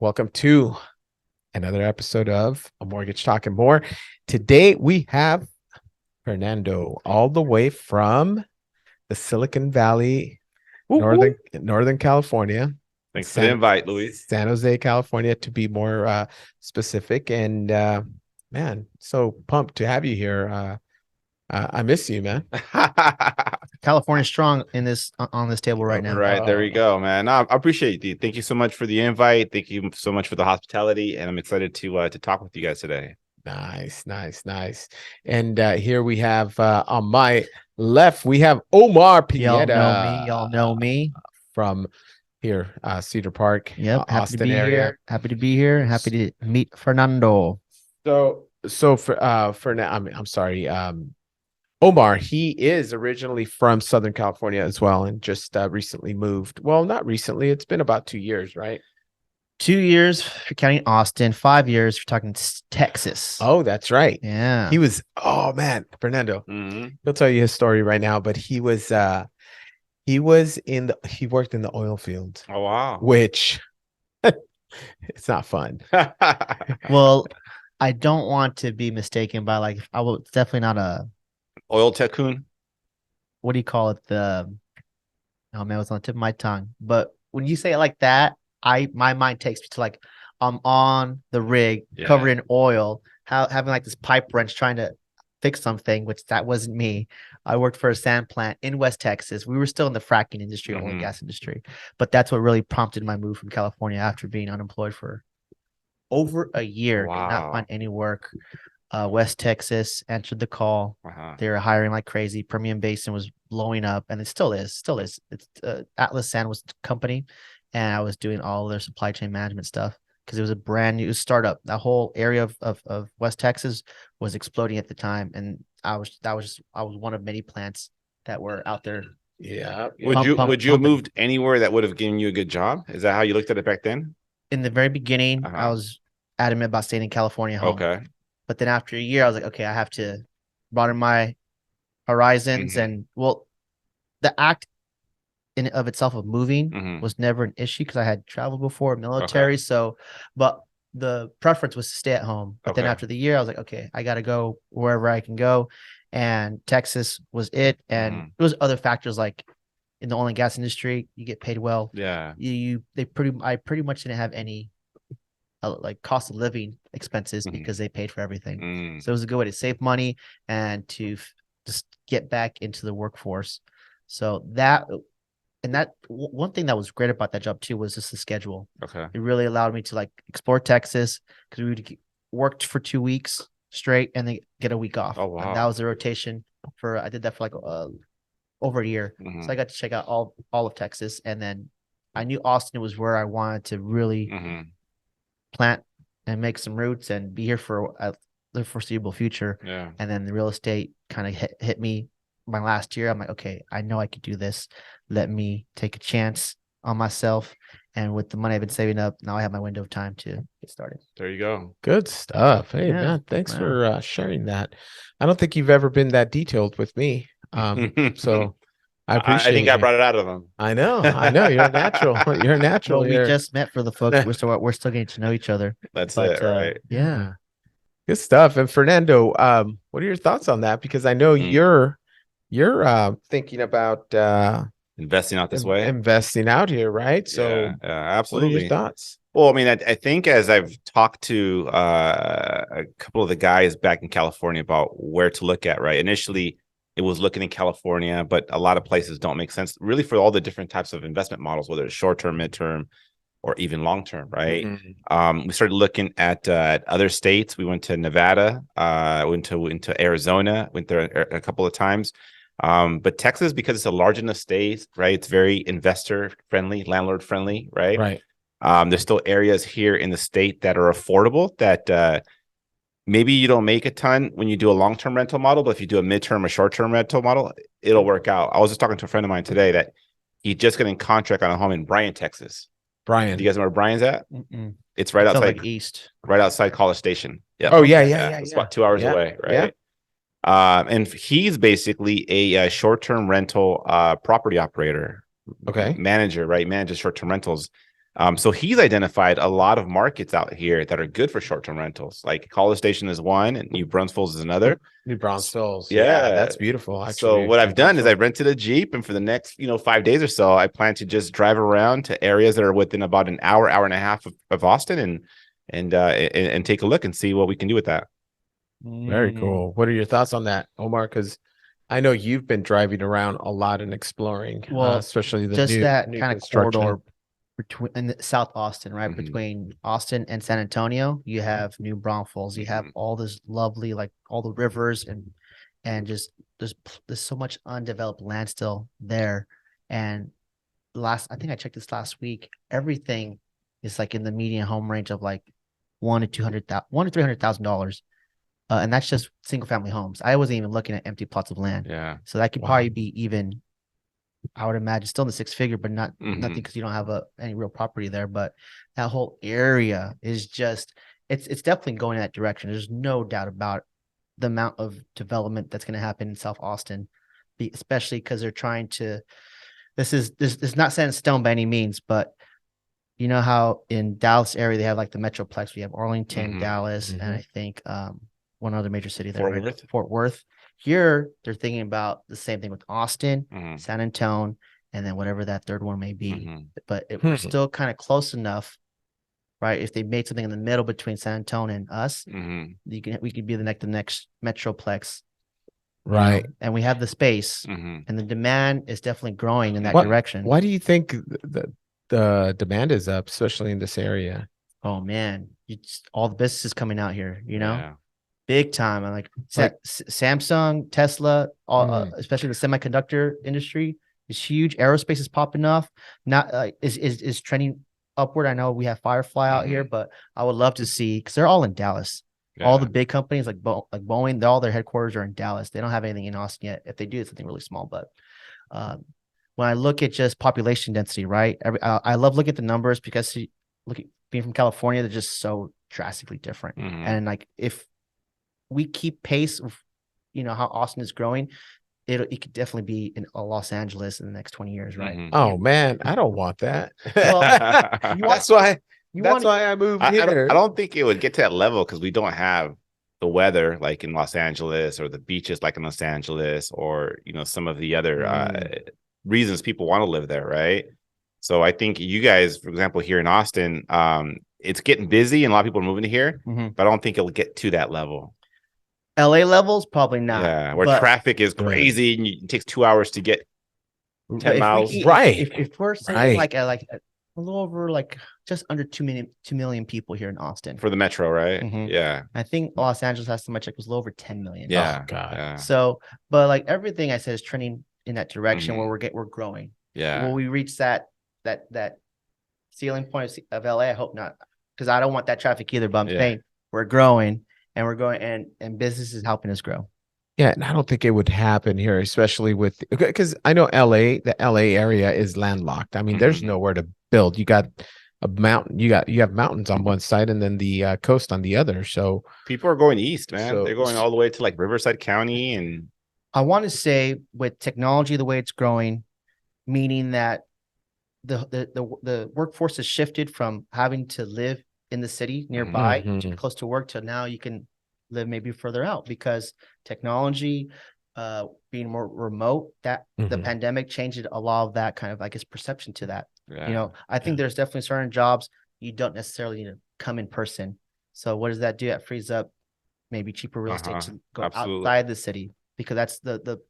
Welcome to another episode of A Mortgage Talk and More. Today we have Fernando all the way from the Silicon Valley, Northern California. Thanks for the invite, Luis. San Jose, California, to be more specific. And man, so pumped to have you here. I miss you, man. California strong in this on this table right now. Right, there we go, man. No, I appreciate you. Thank you so much for the invite. Thank you so much for the hospitality, and I'm excited to talk with you guys today. Nice. And here we have on my left, we have Omar Pineda. Y'all know me From here, Cedar Park, Yep, Austin area. Happy to be here. Happy to meet Fernando. So for now, I'm sorry. Omar, he is originally from Southern California as well, and just recently moved. Well, not recently. It's been about 2 years, right? 2 years for counting Austin, 5 years for talking Texas. Oh, that's right. Yeah. He was, oh man, Fernando. He'll tell you his story right now, but he worked in the oil field. Oh, wow. Which it's not fun. Well, I don't want to be mistaken by I will definitely not a oil tycoon. What do you call it? Oh man, it was on the tip of my tongue. But when you say it like that, my mind takes me to I'm on the rig covered in oil, having this pipe wrench trying to fix something, which that wasn't me. I worked for a sand plant in West Texas. We were still in the fracking industry, oil and gas industry. But that's what really prompted my move from California after being unemployed for over a year. Wow. Did not find any work. West Texas answered the call. They were hiring like crazy. Permian Basin was blowing up, and it still is. It's Atlas Sand was the company, and I was doing all their supply chain management stuff because it was a brand new startup. That whole area of West Texas was exploding at the time, and I was one of many plants that were out there. Yeah. Would you have moved anywhere that would have given you a good job? Is that how you looked at it back then? In the very beginning, I was adamant about staying in California home. Okay. But then after a year, I was like, okay, I have to broaden my horizons. And well, the act in of itself of moving was never an issue because I had traveled before, military. So, but the preference was to stay at home. But then after the year, I was like, okay, I got to go wherever I can go. And Texas was it. And it was other factors like in the oil and gas industry, you get paid well. Yeah. I pretty much didn't have any cost of living expenses because they paid for everything. So it was a good way to save money and to just get back into the workforce. So that one thing that was great about that job too was just the schedule. Okay. It really allowed me to explore Texas because we worked for 2 weeks straight and then get a week off. Oh, wow. And that was a rotation I did that for over a year. So I got to check out all of Texas, and then I knew Austin was where I wanted to really plant and make some roots and be here for the foreseeable future. Yeah. And then the real estate kind of hit me my last year. I'm like, okay, I know I could do this. Let me take a chance on myself. And with the money I've been saving up, now I have my window of time to get started. There you go. Good stuff. Hey, man, thanks for sharing that. I don't think you've ever been that detailed with me. So I appreciate I think I brought it out of them. I know. You're a natural. You're a natural. Well, we just met for the folks. We're still getting to know each other. That's it, right? Yeah. Good stuff. And Fernando, what are your thoughts on that? Because I know you're thinking about investing out this way, investing out here, right? So absolutely. What are your thoughts? Well, I mean, I think as I've talked to a couple of the guys back in California about where to look at, right? Initially, it was looking in California, but a lot of places don't make sense really for all the different types of investment models, whether it's short-term, mid-term, or even long-term, right? We started looking at other states. We went to Nevada, went to Arizona, went there a couple of times. But Texas, because it's a large enough state, right? It's very investor-friendly, landlord-friendly, right? Right. There's still areas here in the state that are affordable that maybe you don't make a ton when you do a long-term rental model, but if you do a midterm or short-term rental model, it'll work out. I was just talking to a friend of mine today that he just got in contract on a home in Bryan, Texas. Bryan. Do you guys know where Bryan's at? It's right outside east, right outside College Station. Yeah. Oh yeah. It's about 2 hours away, right? And he's basically a short-term rental property operator. Okay. Manager, right? Manages short-term rentals. So he's identified a lot of markets out here that are good for short-term rentals. Like College Station is one, and New Braunfels is another. New Braunfels. Yeah. That's beautiful. Actually, So what I've done is I Braunfels. rented a Jeep, and for the next 5 days or so, I plan to just drive around to areas that are within about an hour and a half of Austin, and take a look and see what we can do with that. Very cool. What are your thoughts on that, Omar? Because I know you've been driving around a lot and exploring, Well, especially the just that new kind of construction. corridor between in South Austin, right? Mhm. Between Austin and San Antonio, you have New Braunfels. You have all this lovely, like all the rivers and just there's so much undeveloped land still there. And I think I checked this last week. Everything is like in the median home range of like $1 to $300,000. And that's just single family homes. I wasn't even looking at empty plots of land. Yeah. So that could Wow. probably be even, I would imagine, still in the six figure, but not nothing Mhm. because you don't have any real property there. But that whole area is just it's definitely going in that direction. There's no doubt about the amount of development that's going to happen in South Austin, especially because they're trying to. This is not set in stone by any means, but you know how in Dallas area they have like the Metroplex. We have Arlington, Mhm. Dallas, and Mhm. I think one other major city there, Fort right? Worth? Fort Worth. Here they're thinking about the same thing with Austin, Mhm. San Antonio, and then whatever that third one may be. Mhm. But we're Hmm. still kind of close enough, right? If they made something in the middle between San Antonio and us, Mhm. we could be the next Metroplex, you know, Right. and we have the space, Mhm. and the demand is definitely growing in that What- direction. Why do you think the demand is up, especially in this area? Oh man, all the businesses coming out here, Yeah. big time. And like Like- Samsung, Tesla, especially the semiconductor industry is huge. Aerospace is popping off. Not is trending upward. I know we have Firefly out here, but I would love to see because they're all in Dallas. All the big companies like Boeing, all their headquarters are in Dallas. They don't have anything in Austin yet. If they do, it's something really small. But when I look at just population density, right? I love looking at the numbers because being from California, they're just so drastically different. Mhm. And like if we keep pace of how Austin is growing, it could definitely be in Los Angeles in the next 20 years, right? Mhm. Oh man, I don't want that. Well, That's why I moved here. I don't think it would get to that level because we don't have the weather like in Los Angeles or the beaches like in Los Angeles or some of the other reasons people want to live there, right? So I think you guys, for example, here in Austin, it's getting busy and a lot of people are moving to here, Mhm. but I don't think it'll get to that level. LA levels, probably not. Yeah, where But traffic is crazy and it takes 2 hours to get 10 miles. If we're saying Right. like a little over like just under 2 million people here in Austin. For the metro, right? Mhm. Yeah. I think Los Angeles has so much like it was a little over 10 million. Yeah. Oh, God. Yeah. So, but like everything I said is trending in that direction Mhm. where we're growing. Yeah. Will we reach that ceiling point of LA? I hope not, because I don't want that traffic either. But I'm saying we're growing and we're going, and business is helping us grow. Yeah, and I don't think it would happen here, especially because I know the LA area is landlocked. I mean, there's Mhm. nowhere to build. You got a mountain, you have mountains on one side and then the coast on the other. So People are going east, man. So- They're going all the way to like Riverside County and I want to say with technology the way it's growing, meaning that the workforce has shifted from having to live in the city nearby Mhm. close to work to now you can live maybe further out because technology being more remote, that the Mhm. pandemic changed a lot of that kind of, I guess, perception to that. yeah. I think there's definitely certain jobs you don't necessarily need to come in person. So what does that do? It frees up maybe cheaper real estate to go Absolutely. outside the city, because that's the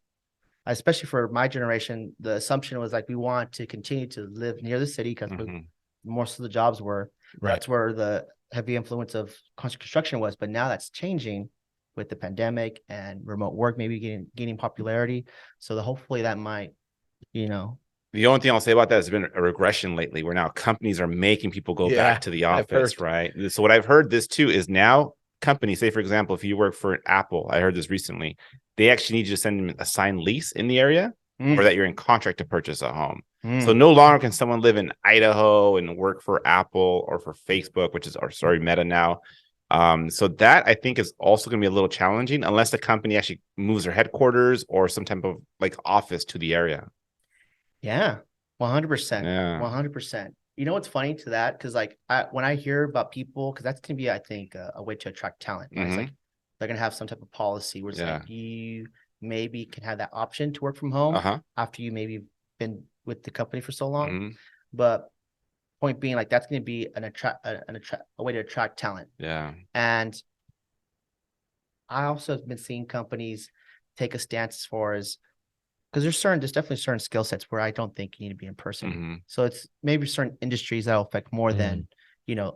especially for my generation, the assumption was like we want to continue to live near the city because Mhm. most of the jobs were. Right. That's where the heavy influence of construction was. But now that's changing with the pandemic and remote work maybe gaining popularity. So hopefully that might, The only thing I'll say about that has been a regression lately, where now companies are making people go Yeah, back to the I've office, heard. right? So what I've heard this too is now companies, say for example, if you work for Apple, I heard this recently, they actually need you to send them a signed lease in the area or that you're in contract to purchase a home. So no longer can someone live in Idaho and work for Apple or for Facebook, Meta now. So that I think is also going to be a little challenging unless the company actually moves their headquarters or some type of like office to the area. Yeah, 100%. Yeah. 100%. You know what's funny to that? Because like when I hear about people, because that's gonna be, I think, a way to attract talent. Right? It's like they're gonna have some type of policy where it's like you maybe can have that option to work from home after you maybe been with the company for so long. But point being, like that's gonna be a way to attract talent. Yeah. And I also have been seeing companies take a stance as far as, because there's definitely certain skill sets where I don't think you need to be in person. So it's maybe certain industries that'll affect more than,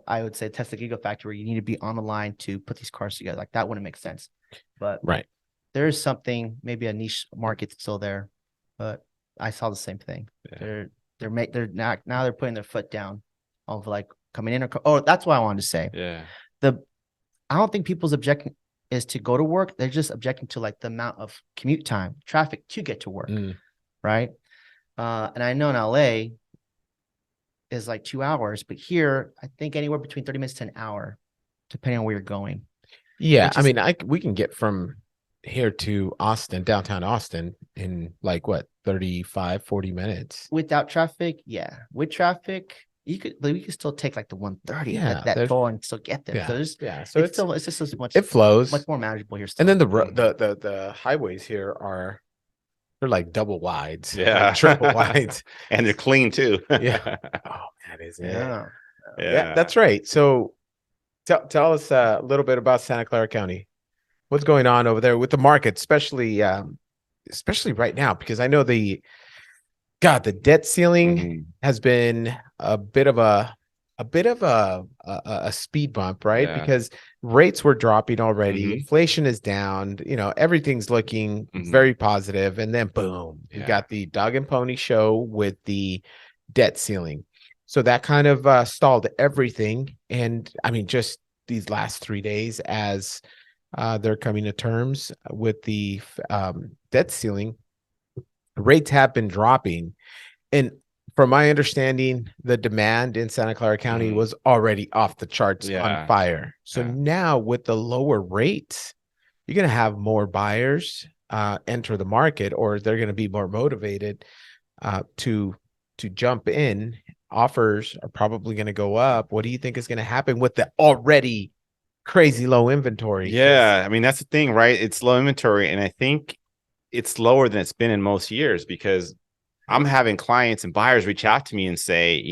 I would say test the gigafactory where you need to be on the line to put these cars together. Like that wouldn't make sense. But there is something, maybe a niche market still there. But I saw the same thing. Yeah. They're now they're putting their foot down of like coming in that's what I wanted to say. Yeah. I don't think people's objecting is to go to work. They're just objecting to like the amount of commute time, traffic to get to work. Right. And I know in LA is like 2 hours, but here I think anywhere between 30 minutes to an hour, depending on where you're going. Yeah. I mean, we can get from here to Austin, downtown Austin in like what, 35, 40 minutes without traffic. Yeah. With traffic, we could still take like the 130 that toll and still get there. Yeah. So it's just as much. It flows much more manageable here. Still. And then the highways here they're like double wides, like triple wides, and they're clean too. Yeah. Oh, that is it. Yeah. That's right. So tell us a little bit about Santa Clara County. What's going on over there with the market, especially right now, because I know the debt ceiling has been a bit of a speed bump, right? Yeah. Because rates were dropping already, inflation is down, everything's looking very positive, and then boom, you got the dog and pony show with the debt ceiling. So that kind of stalled everything. And I mean, just these last 3 days as they're coming to terms with the debt ceiling, rates have been dropping. And from my understanding, the demand in Santa Clara County was already off the charts, on fire. So now with the lower rates, you're going to have more buyers enter the market, or they're going to be more motivated to jump in. Offers are probably going to go up. What do you think is going to happen with the already crazy low inventory? Yeah, I mean, that's the thing, right? It's low inventory, and I think it's lower than it's been in most years, because I'm having clients and buyers reach out to me and say,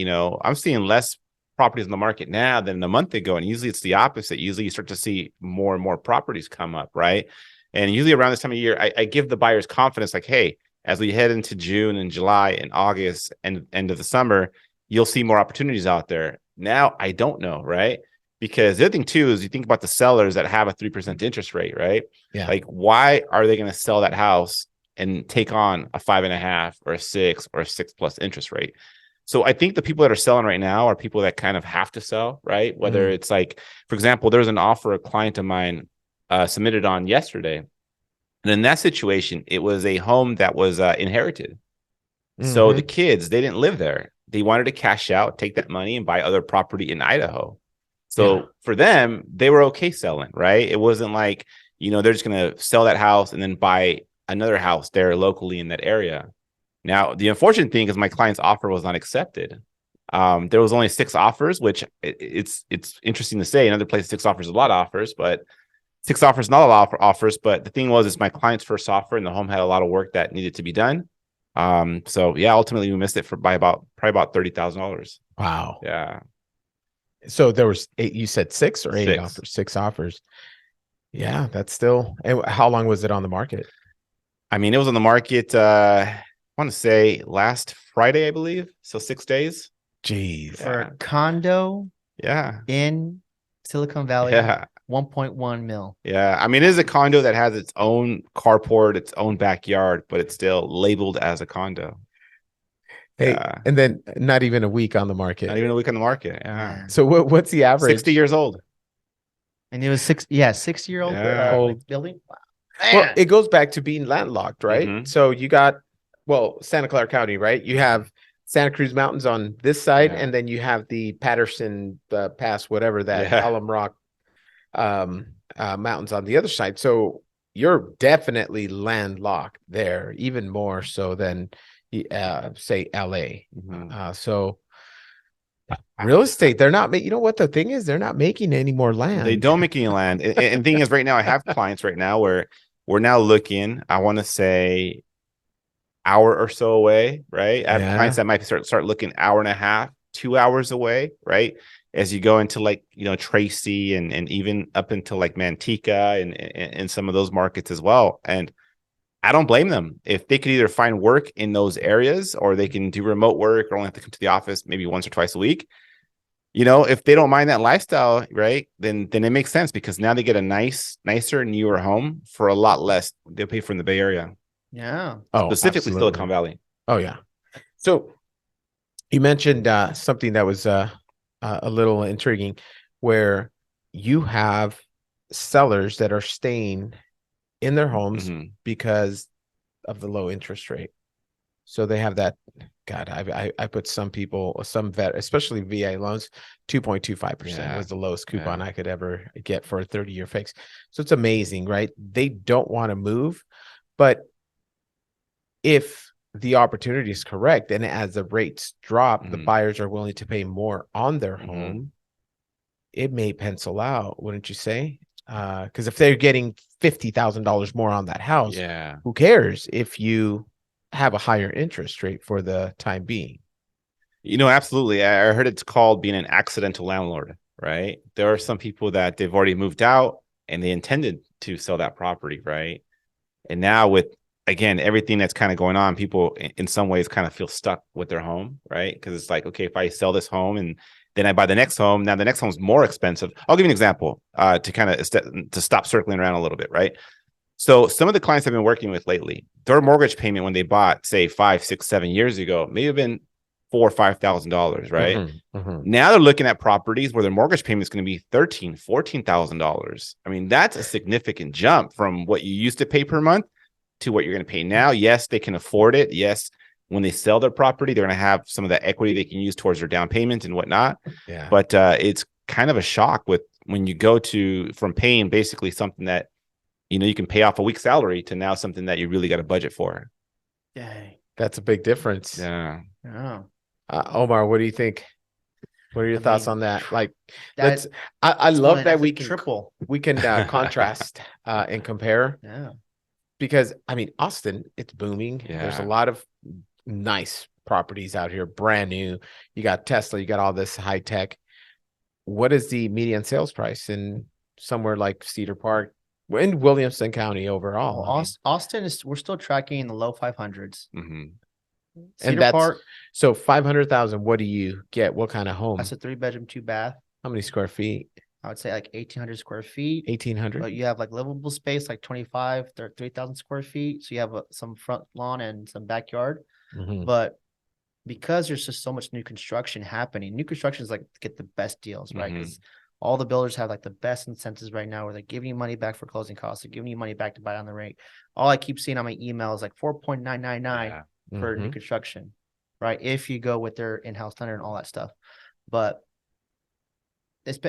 I'm seeing less properties in the market now than a month ago. And usually it's the opposite. Usually you start to see more and more properties come up, right? And usually around this time of year, I give the buyers confidence, like, hey, as we head into June and July and August and end of the summer, you'll see more opportunities out there. Now, I don't know, right? Because the other thing too is you think about the sellers that have a 3% interest rate, right? Yeah. Like, why are they going to sell that house and take on a 5.5 or a 6 or a 6+ interest rate? So I think the people that are selling right now are people that kind of have to sell, right? Whether it's like, for example, there's an offer a client of mine submitted on yesterday. And in that situation, it was a home that was inherited. So the kids, they didn't live there. They wanted to cash out, take that money and buy other property in Idaho. So for them, they were okay selling, right? It wasn't like, they're just going to sell that house and then buy another house there locally in that area. Now, the unfortunate thing is my client's offer was not accepted. There was only 6 offers, which it's interesting to say. In other places, 6 offers is a lot of offers, but 6 offers not a lot of offers. But the thing was, it's my client's first offer, and the home had a lot of work that needed to be done. So yeah, ultimately we missed it by probably about $30,000. Wow. Yeah. So there was 8. You said 6 or 8 6. offers? 6 offers. Yeah, that's still. And how long was it on the market? I mean, it was on the market, I want to say last Friday, I believe. So 6 days. Jeez. For a condo in Silicon Valley, 1.1 mil. Yeah. I mean, it is a condo that has its own carport, its own backyard, but it's still labeled as a condo. Hey, and then not even a week on the market. Not even a week on the market. Yeah. So what's the average? 60 years old. And it was 60-year-old building. Wow. Well, it goes back to being landlocked, right? So you got, Santa Clara County, right? You have Santa Cruz Mountains on this side, and then you have the Patterson Pass, whatever that Alum Rock mountains on the other side. So you're definitely landlocked there, even more so than say LA. So Real estate, they're not making, you know what the thing is? They're not making any more land. They don't make any land. And thing is, right now, I have clients right now where we're now looking, I want to say hour or so away, right? I have clients that might start looking hour and a half, 2 hours away, right? As you go into like, Tracy and even up into like Manteca and some of those markets as well. And I don't blame them. If they could either find work in those areas or they can do remote work or only have to come to the office maybe once or twice a week, if they don't mind that lifestyle, right, then it makes sense because now they get a nicer, newer home for a lot less they'll pay for in the Bay Area. Yeah. Oh, specifically absolutely. Silicon Valley. Oh, yeah. So you mentioned something that was a little intriguing where you have sellers that are staying in their homes because of the low interest rate. So they have that. God, I put some vet, especially VA loans, 2.25% was the lowest coupon I could ever get for a 30-year fix. So it's amazing, right? They don't want to move, but if the opportunity is correct and as the rates drop, the buyers are willing to pay more on their home, it may pencil out, wouldn't you say? Because if they're getting $50,000 more on that house, who cares if you have a higher interest rate for the time being? Absolutely. I heard it's called being an accidental landlord, right? There are some people that they've already moved out and they intended to sell that property, right? And now with, again, everything that's kind of going on, people in some ways kind of feel stuck with their home, right? Because it's like, okay, if I sell this home and then I buy the next home, now the next home is more expensive. I'll give you an example to kind of to stop circling around a little bit, right? So some of the clients I've been working with lately, their mortgage payment when they bought, say 5, 6, 7 years ago, may have been $4,000 or $5,000, right? Now they're looking at properties where their mortgage payment is going to be $13,000, $14,000. I mean, that's a significant jump from what you used to pay per month to what you're going to pay now. Yes, they can afford it. Yes, when they sell their property, they're going to have some of that equity they can use towards their down payment and whatnot. Yeah. But it's kind of a shock with when you go from paying basically something that you can pay off a week's salary to now something that you really got a budget for. Dang. That's a big difference. Yeah. Omar, what do you think? What are your thoughts on that? Like, I love that we can contrast and compare. Yeah. Because I mean, Austin, it's booming. Yeah. There's a lot of nice properties out here, brand new. You got Tesla, you got all this high tech. What is the median sales price in somewhere like Cedar Park in Williamson County overall? Well, Austin we're still tracking in the low 500s. And that's Park, so 500,000. What do you get? What kind of home? That's a 3-bedroom, 2-bath. How many square feet? I would say like 1,800 square feet. 1,800. But you have like livable space, like 3,000 square feet. So you have some front lawn and some backyard. But because there's just so much new construction happening, new construction is like get the best deals, right? Because all the builders have like the best incentives right now where they're giving you money back for closing costs. They're giving you money back to buy on the rate. All I keep seeing on my email is like 4.999 for new construction, right? If you go with their in-house lender and all that stuff. But I've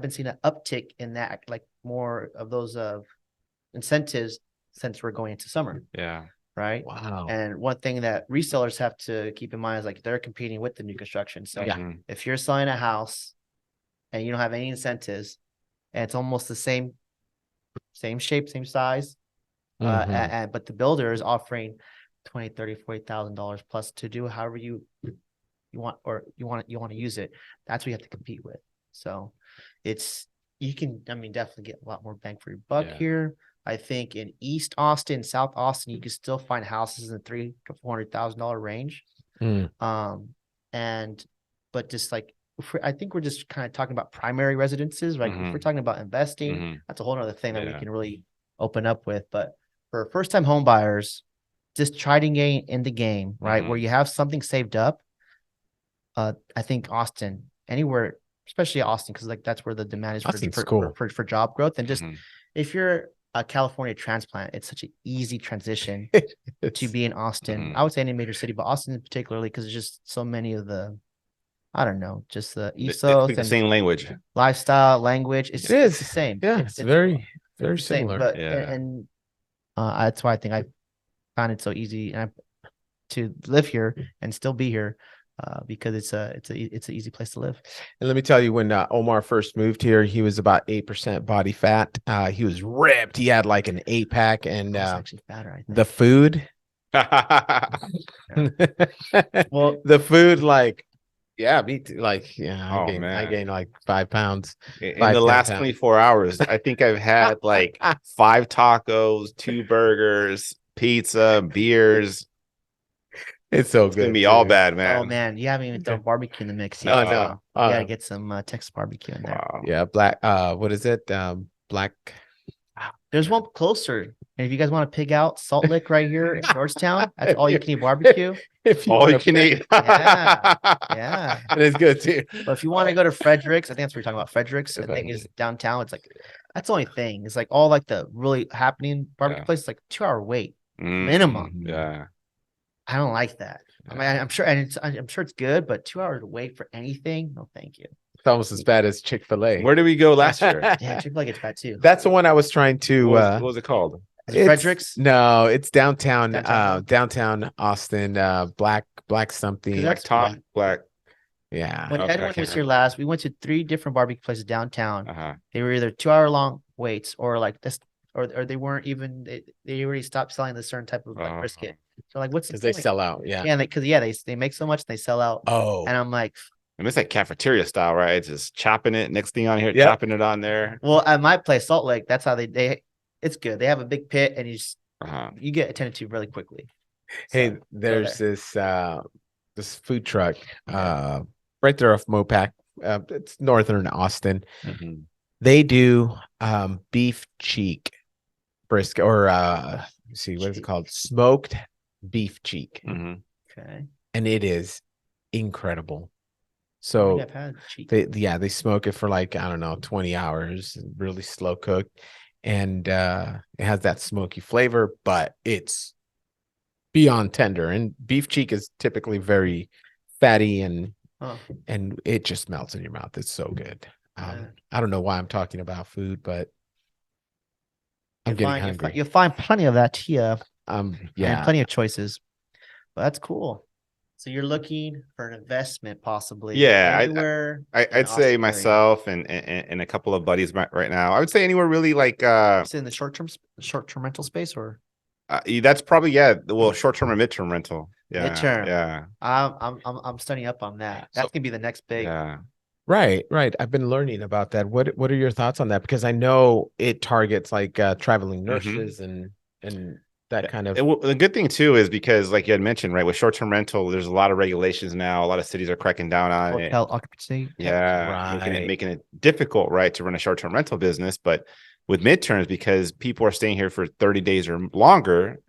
been seeing an uptick in that, like more of those incentives since we're going into summer. Yeah. Right. Wow. And one thing that resellers have to keep in mind is like they're competing with the new construction. So if you're selling a house and you don't have any incentives and it's almost the same shape, same size, but the builder is offering $20,000, $30,000, $40,000 plus to do however you want to use it. That's what you have to compete with. So you can definitely get a lot more bang for your buck here. I think in East Austin, South Austin, you can still find houses in the $300,000 to $400,000 range. But just like I think we're just kind of talking about primary residences, right? If we're talking about investing, that's a whole other thing that we can really open up with. But for first-time home buyers, just try to get in the game, right? Where you have something saved up. I think Austin, anywhere, especially Austin, because like that's where the demand is for job growth. And just if you're a California transplant, it's such an easy transition to be in Austin. I would say any major city, but Austin particularly because there's just so many of the, I don't know, just the ethos and the same language, lifestyle, language. It's the same. Yeah, it's very similar. But and that's why I think I found it so easy to live here and still be here. because it's an easy place to live. And let me tell you, when Omar first moved here, he was about 8% body fat. He was ripped. He had like an 8-pack, and It's actually fatter, I think. the food, Well, the food, like, yeah, me too. Like, yeah, Oh, I man. gained like 5 pounds. In 5, the 10 last pounds. 24 hours, I think I've had like 5 tacos, 2 burgers, pizza, beers. It's so It's gonna good. be all dude. bad, man. oh man, you haven't even thrown barbecue in the mix No, yet. no. So you gotta Uh, get some Texas barbecue in there. Wow. Yeah, black. What is it? Black. There's one closer. And if you guys want to pig out Salt Lick right here in Georgetown, that's all you can eat barbecue. If you All you wanna can pick- eat. Yeah. And it's good too. But if you want to go to Fredericks, I think that's what we're talking about. Fredericks, I think Okay. is downtown. It's like that's the only thing. It's like all like the really happening barbecue Yeah. places, like 2-hour wait. Mm, Minimum. Yeah. I don't like that. I mean, I'm sure, and I'm sure it's good, but 2 hours to wait for anything, no, thank you. It's almost as bad as Chick-fil-A. Where did we go last year? Yeah, Chick-fil-A gets bad too. That's the one I was trying to. What was it called? Is it Fredericks? No, it's downtown. Downtown? Downtown Austin. Black something. That's Top, black. Yeah. When Okay, I Edwin can't was here last, we went to 3 different barbecue places downtown. Uh-huh. They were either 2-hour long waits or like this, or they weren't even. They already stopped selling this certain type of like brisket. So like, what's the Because they point? sell out. Yeah. Yeah, because they make so much and they sell out. Oh. And I'm like, And it's like cafeteria style, right? It's just chopping it. Next thing on here, Yep. chopping it on there. well, at my place, Salt Lake, that's how they. It's good. They have a big pit, and Uh-huh. you get attended to really quickly. Hey, So, there's there. this food truck right there off Mopac. It's northern Austin. Mhm. They do beef cheek brisket, or let's see, what is it Cheek. called? Smoked beef cheek. Mhm. Okay. And it is incredible. I don't So think I've had cheek. they smoke it for like, I don't know, 20 hours, really slow cooked. And it has that smoky flavor, but it's beyond tender. And beef cheek is typically very fatty, and Oh, it just melts in your mouth. It's so good. Yeah. I don't know why I'm talking about food, but I'm you'll getting find, hungry. You'll find plenty of that here. And Yeah. plenty of choices. But that's cool. So you're looking for an investment, possibly. Yeah, anywhere. in I'd Austin say area. myself and a couple of buddies right now. I would say anywhere really like Is it in the short-term rental space, or that's probably short-term or midterm rental. Yeah. Midterm. Yeah. I'm studying up on that. That's gonna be the next big. Yeah. Right. I've been learning about that. What are your thoughts on that? Because I know it targets like traveling nurses and that kind of. The good thing too is because, like you had mentioned, right, with short-term rental, there's a lot of regulations now. A lot of cities are cracking down on it. Hotel occupancy. Yeah, Right. making it difficult, right, to run a short-term rental business. But with midterms, because people are staying here for 30 days or longer,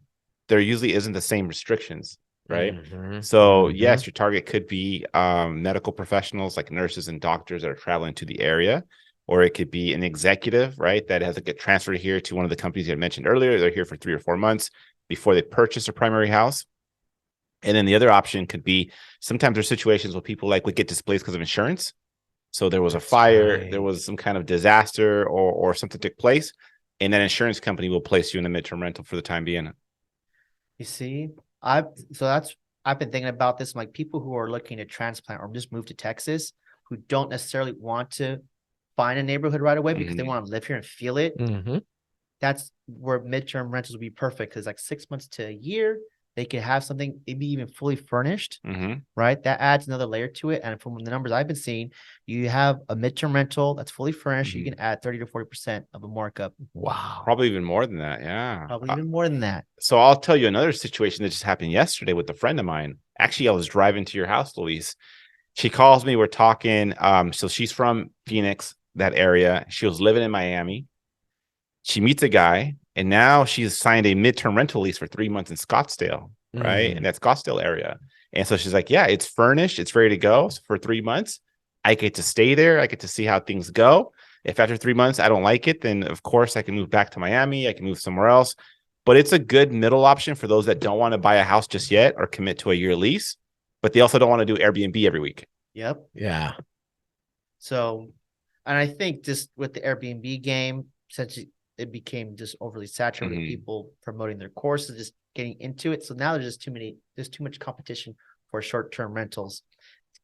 there usually isn't the same restrictions, right? Mhm. So Mhm. yes, your target could be medical professionals like nurses and doctors that are traveling to the area, or it could be an executive, right, that has to get transferred here to one of the companies you had mentioned earlier. They're here for 3 or 4 months before they purchase a primary house. And then the other option could be sometimes there's situations where people would get displaced because of insurance. So there was a That's fire, right. there was some kind of disaster, or something took place, and that insurance company will place you in a midterm rental for the time being. You see, I've been thinking about this. Like people who are looking to transplant or just move to Texas, who don't necessarily want to find a neighborhood right away because they Mhm. want to live here and feel it. Mhm. That's where midterm rentals would be perfect, because like 6 months to a year, they could have something maybe even fully furnished, Mm-hmm. right? That adds another layer to it. And from the numbers I've been seeing, you have a midterm rental that's fully furnished. You Mhm. can add 30 to 40% of a markup, Wow. Probably even more than that. Yeah. probably even more than that. So I'll tell you another situation that just happened yesterday with a friend of mine. Actually, I was driving to your house, Luis. She calls me. We're talking. So she's from Phoenix, that area. She was living in Miami. She meets a guy, and now she's signed a midterm rental lease for 3 months in Scottsdale, right? Mhm. In that Scottsdale area. And so she's like, yeah, it's furnished. It's ready to go. So for 3 months, I get to stay there. I get to see how things go. If after 3 months I don't like it, then of course I can move back to Miami. I can move somewhere else. But it's a good middle option for those that don't want to buy a house just yet or commit to a year lease, but they also don't want to do Airbnb every week. Yep. Yeah. So, and I think just with the Airbnb game, since it became just overly saturated with Mhm. people promoting their courses, just getting into it. So now there's too much competition for short-term rentals.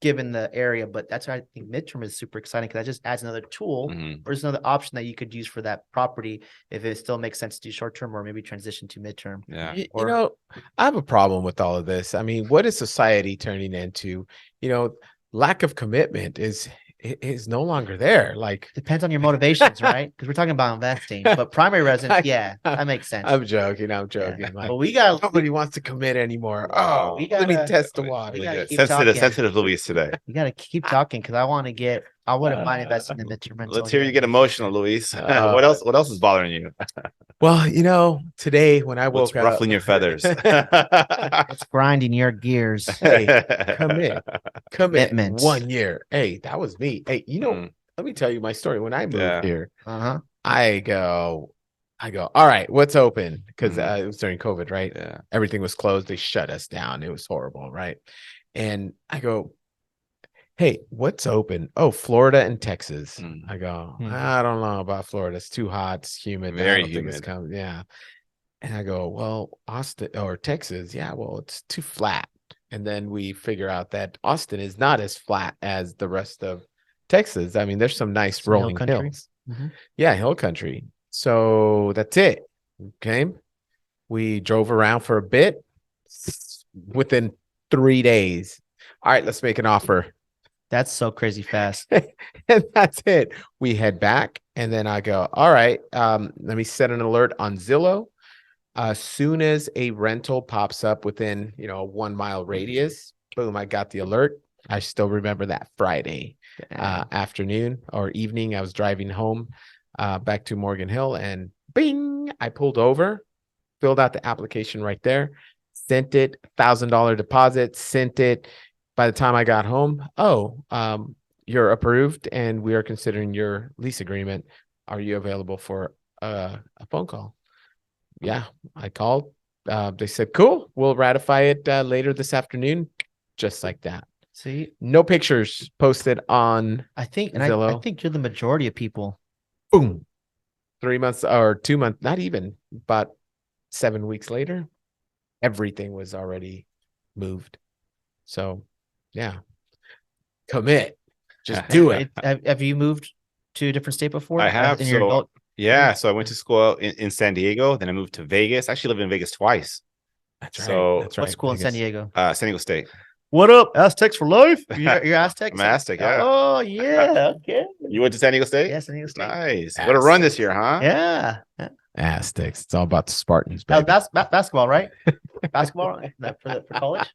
given the area. But that's why I think midterm is super exciting because that just adds another tool or just another option that you could use for that property if it still makes sense to do short term or maybe transition to midterm. Yeah. You know, I have a problem with all of this. I mean, what is society turning into? You know, lack of commitment is no longer there. Like, Depends on your motivations, right? Because we're talking about investing, but primary residence, yeah, that makes sense. I'm joking. I'm joking. Yeah. Like, But we got nobody wants to commit anymore. Wow. Oh, let me test the water. we gotta keep Sensitive, talking. sensitive Luis today. You got to keep talking because I wouldn't mind investing in midterm rental. Let's hear you get emotional, Luis. Oh. What else? What else is bothering you? Well, you know, today when I What's woke up, ruffling your feathers? It's grinding your gears. Hey, commit Commitments. 1 year. Hey, that was me. Hey, you know, Mm. let me tell you my story. When I moved here, Uh-huh. I go, all right, what's open? Because it was during COVID, right? Yeah. Everything was closed. They shut us down. It was horrible, right? And I go, hey, what's open? Oh, Florida and Texas. I go, I don't know about Florida. It's too hot. It's humid. Very I don't think it's humid. coming. Yeah. And I go, well, Austin or Texas. Yeah, well, it's too flat. And then we figure out that Austin is not as flat as the rest of Texas. I mean, there's some nice Some hill rolling country. hills. Mhm. Yeah, hill country. So that's it. Okay. We drove around for a bit. Within 3 days. All right, let's make an offer. That's so crazy fast. And that's it. We head back. And then I go, all right, let me set an alert on Zillow. As soon as a rental pops up within, you know, a 1 mile radius, boom, I got the alert. I still remember that Friday afternoon or evening. I was driving home back to Morgan Hill and bing, I pulled over, filled out the application right there, sent it, $1,000 deposit, sent it. By the time I got home, you're approved and we are considering your lease agreement. Are you available for a phone call? Yeah, I called. They said, cool, we'll ratify it later this afternoon. Just like that. See, no pictures posted on I think, and Zillow. I think you're the majority of people. Boom. 3 months or 2 months, not even, but 7 weeks later, everything was already moved. So, yeah, commit. Just do it. Have you moved to a different state before? I have. In your So, adult- yeah. So I went to school in San Diego. Then I moved to Vegas. I actually lived in Vegas twice. That's right. So- That's right. What school in San Vegas. Diego? San Diego State. What up, Aztecs for life? You're Aztecs? I'm Aztec, yeah. Oh, yeah. Okay. You went to San Diego State? Yeah, San Diego State. Nice. What a run this year, huh? Yeah. Aztecs. It's all about the Spartans, That baby. was basketball, right? Basketball for college?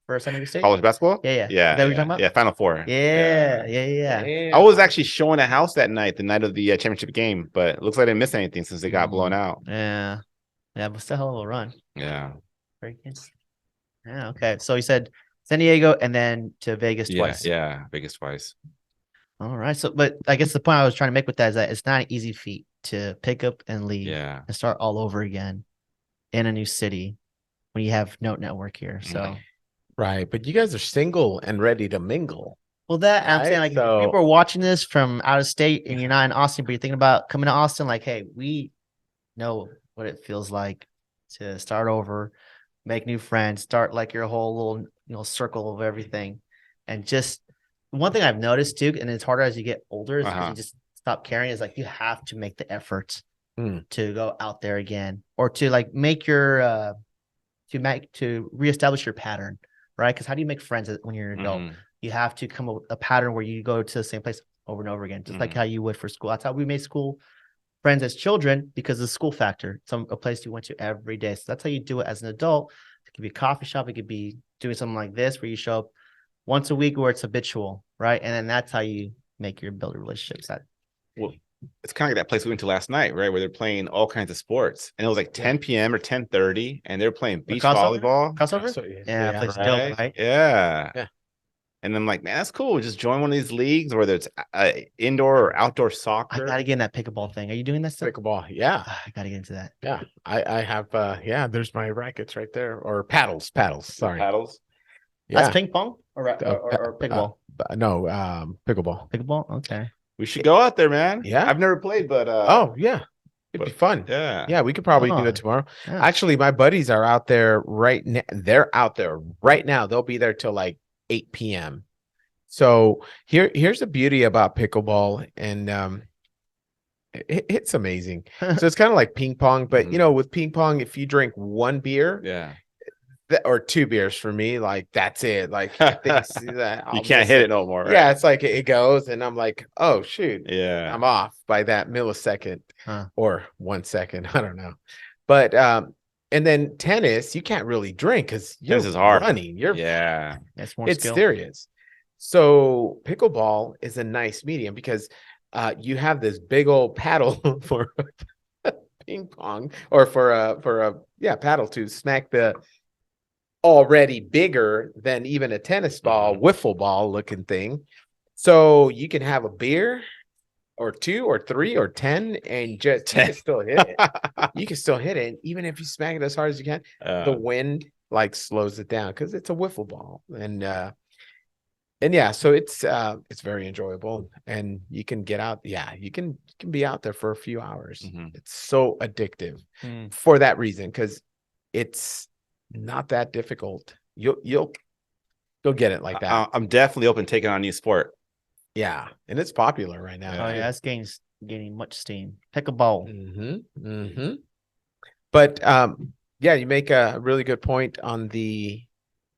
For San Diego State? College basketball? Yeah, yeah. Yeah. Is that what you're talking about? Yeah, Final Four. Yeah. I was actually showing a house that night, the night of the championship game, but it looks like I didn't miss anything since they got blown out. Yeah. Yeah, but still a hell of a run. Yeah. Very good. Yeah, okay. So you said San Diego and then to Vegas twice. Yeah. Vegas twice. All right. So, but I guess the point I was trying to make with that is that it's not an easy feat to pick up and leave Yeah. and start all over again in a new city when you have no network here. So, Right. But you guys are single and ready to mingle. well, that I'm Right, saying, like, so- if people are watching this from out of state and you're not in Austin, but you're thinking about coming to Austin, like, hey, we know what it feels like to start over, make new friends, start like your whole little, circle of everything. And just one thing I've noticed too, and it's harder as you get older, is because you just stop caring, is like you have to make the effort to go out there again, or to like make your to reestablish your pattern, right? Because how do you make friends when you're an adult? You have to come up with a pattern where you go to the same place over and over again, just like how you would for school. That's how we made school friends as children, because of the school factor. A place you went to every day. So that's how you do it as an adult. It could be a coffee shop. It could be doing something like this where you show up once a week where it's habitual, right? And then that's how you build relationships. Well, it's kind of like that place we went to last night, right? Where they're playing all kinds of sports. And it was like 10 p.m. or 10:30, and they're playing beach volleyball. Crossover? So, Yeah, place dope, right? Yeah. And I'm like, man, that's cool. Just join one of these leagues, whether it's indoor or outdoor I soccer. gotta get in that pickleball thing. Are you doing that stuff? Pickleball. Yeah. I gotta get into that. Yeah. I have, there's my rackets right there, or paddles. Sorry. Paddles. Yeah. That's ping pong or pickleball? No, pickleball. Pickleball? Okay. We should go out there, man. Yeah. I've never played, but Oh, yeah. It'd be fun. yeah. Yeah, we could probably do Oh, it tomorrow. yeah. Actually, my buddies are out there right now. They're out there right now. They'll be there till like 8 p.m. So here's the beauty about pickleball, and it's amazing. So it's kind of like ping pong, but with ping pong, if you drink one beer, Yeah. or two beers for me, like that's it. Like You can't hit it no more, right? Yeah, it's like it goes, and I'm like, oh shoot, Yeah. I'm off by that millisecond Huh. or 1 second. I don't know, but and then tennis, you can't really drink because you're Tennis is hard. running. Yeah. That's more It's skill. serious. So pickleball is a nice medium because you have this big old paddle for ping pong, or for a paddle to smack the already bigger than even a tennis ball, wiffle ball looking thing. So you can have a beer or two or three or 10 and just you can still hit it. You can still hit it. Even if you smack it as hard as you can, the wind like slows it down because it's a wiffle ball. And yeah, so it's very enjoyable, and you can get out. Yeah, you can be out there for a few hours. It's so addictive for that reason, because it's not that difficult. You'll get it like that. I'm definitely open to taking on a new sport. Yeah, and it's popular right now. Oh yeah, that's gaining much steam. Pickleball. But yeah, you make a really good point on the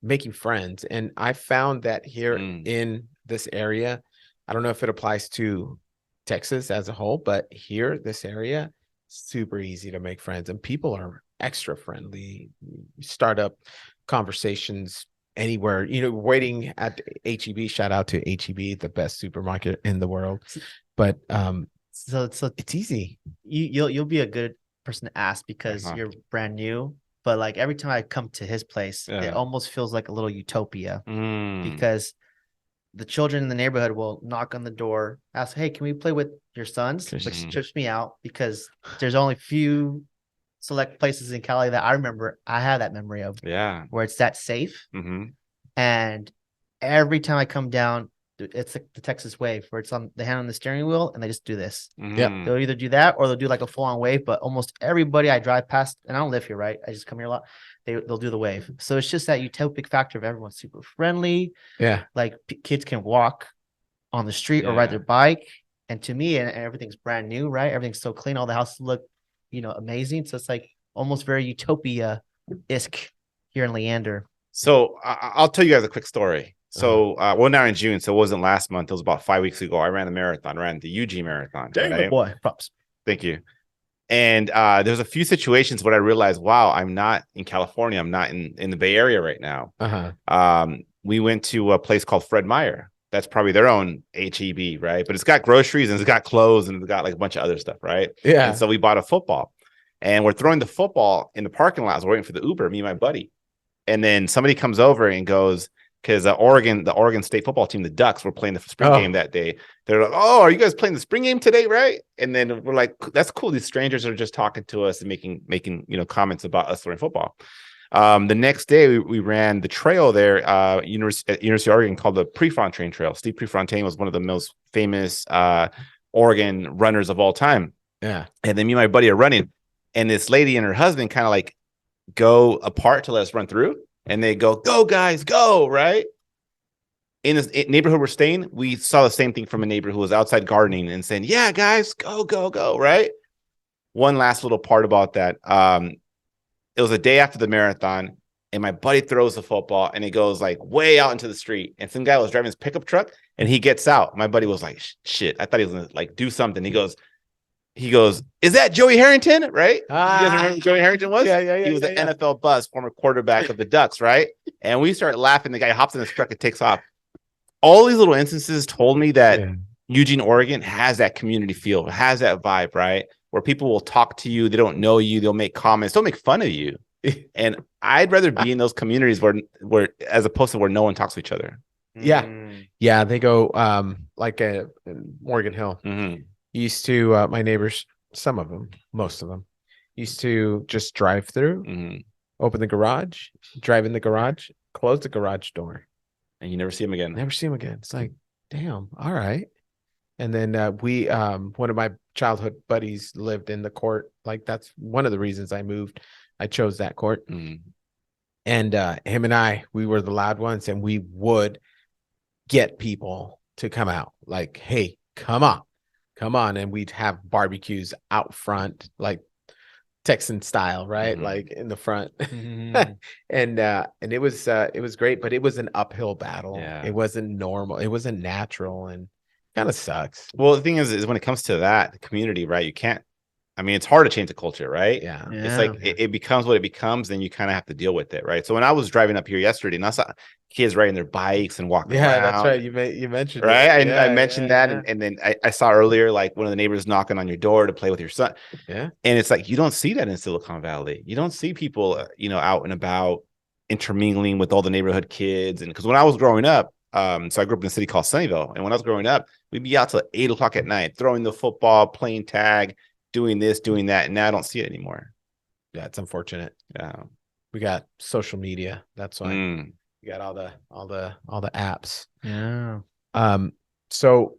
making friends, and I found that here in this area, I don't know if it applies to Texas as a whole, but here, this area, super easy to make friends, and people are extra friendly. You start up conversations anywhere, waiting at HEB. Shout out to HEB, the best supermarket in the world. But so it's easy. You'll be a good person to ask because you're brand new. But like every time I come to his place, it almost feels like a little utopia because the children in the neighborhood will knock on the door, ask, "Hey, can we play with your sons?" Which trips me out because there's only few select places in Cali that I remember I have that memory of. Yeah, where it's that safe. And every time I come down, it's like the Texas wave where it's on the hand on the steering wheel and they just do this. They'll either do that or they'll do like a full-on wave. But almost everybody I drive past, and I don't live here, right? I just come here a lot. They'll do the wave. So it's just that utopic factor of everyone's super friendly. Yeah, like kids can walk on the street or ride their bike. And to me, and everything's brand new, right? Everything's so clean. All the houses look, amazing. So it's like almost very utopia-esque here in Leander. So I'll tell you guys a quick story. So, now in June, so it wasn't last month. It was about 5 weeks ago. I ran the Eugene Marathon. Dang, right? Boy, props. Thank you. And there's a few situations where I realized, wow, I'm not in California. I'm not in the Bay Area right now. We went to a place called Fred Meyer. That's probably their own HEB, right? But it's got groceries and it's got clothes and it's got like a bunch of other stuff, right? Yeah. And so we bought a football, and we're throwing the football in the parking lot. We're waiting for the Uber, me and my buddy. And then somebody comes over and goes, because the Oregon State football team, the Ducks, were playing the spring game that day. They're like, "Oh, are you guys playing the spring game today, right?" And then we're like, "That's cool." These strangers are just talking to us and making comments about us throwing football. The next day, we ran the trail there, at University of Oregon, called the Prefontaine Trail. Steve Prefontaine was one of the most famous Oregon runners of all time. Yeah. And then me and my buddy are running, and this lady and her husband kind of like go apart to let us run through. And they go, "Go, guys, go," right? In this neighborhood we're staying, we saw the same thing from a neighbor who was outside gardening and saying, "Yeah, guys, go, go, go," right? One last little part about that. It was a day after the marathon, and my buddy throws the football, and he goes like way out into the street. And some guy was driving his pickup truck, and he gets out. My buddy was like, "Shit, I thought he was going to like do something." He goes, "Is that Joey Harrington?" Right? You guys remember who Joey Harrington was? Yeah. He was an NFL buzz, former quarterback of the Ducks, right? And we start laughing. The guy hops in his truck and takes off. All these little instances told me that Eugene, Oregon has that community feel, has that vibe, right? Where people will talk to you. They don't know you. They'll make comments. They'll make fun of you. And I'd rather be in those communities where as opposed to where no one talks to each other. Yeah. They go like in Morgan Hill. Used to my neighbors, some of them, most of them, used to just drive through, open the garage, drive in the garage, close the garage door, and you never see them again. Never see them again. It's like, damn, all right. And then we one of my childhood buddies lived in the court. Like that's one of the reasons I moved. I chose that court. And him and we were the loud ones, and we would get people to come out. Like, hey, come on. And we'd have barbecues out front, like Texan style, right? Mhm. Like in the front. Mhm. And it was great, but it was an uphill battle. Yeah. It wasn't normal, it wasn't natural, and kind of sucks. Well, the thing is when it comes to that, the community, right? You can't, I mean, it's hard to change the culture, right? Yeah. It's like Yeah. it becomes what it becomes, and you kind of have to deal with it, right? So when I was driving up here yesterday, and I saw kids riding their bikes and walking Yeah, that's around, right. You mentioned right? it. I Yeah, mentioned yeah, that, yeah. and then I saw earlier like one of the neighbors knocking on your door to play with your son, Yeah. and it's like you don't see that in Silicon Valley. You don't see people, out and about intermingling with all the neighborhood kids, and because when I was growing up, so I grew up in a city called Sunnyvale, and when I was growing up, we'd be out till 8 o'clock at night, throwing the football, playing tag, doing this, doing that, and now I don't see it anymore. Yeah, it's unfortunate. Yeah. We got social media. That's why Mm. we got all the apps. Yeah. So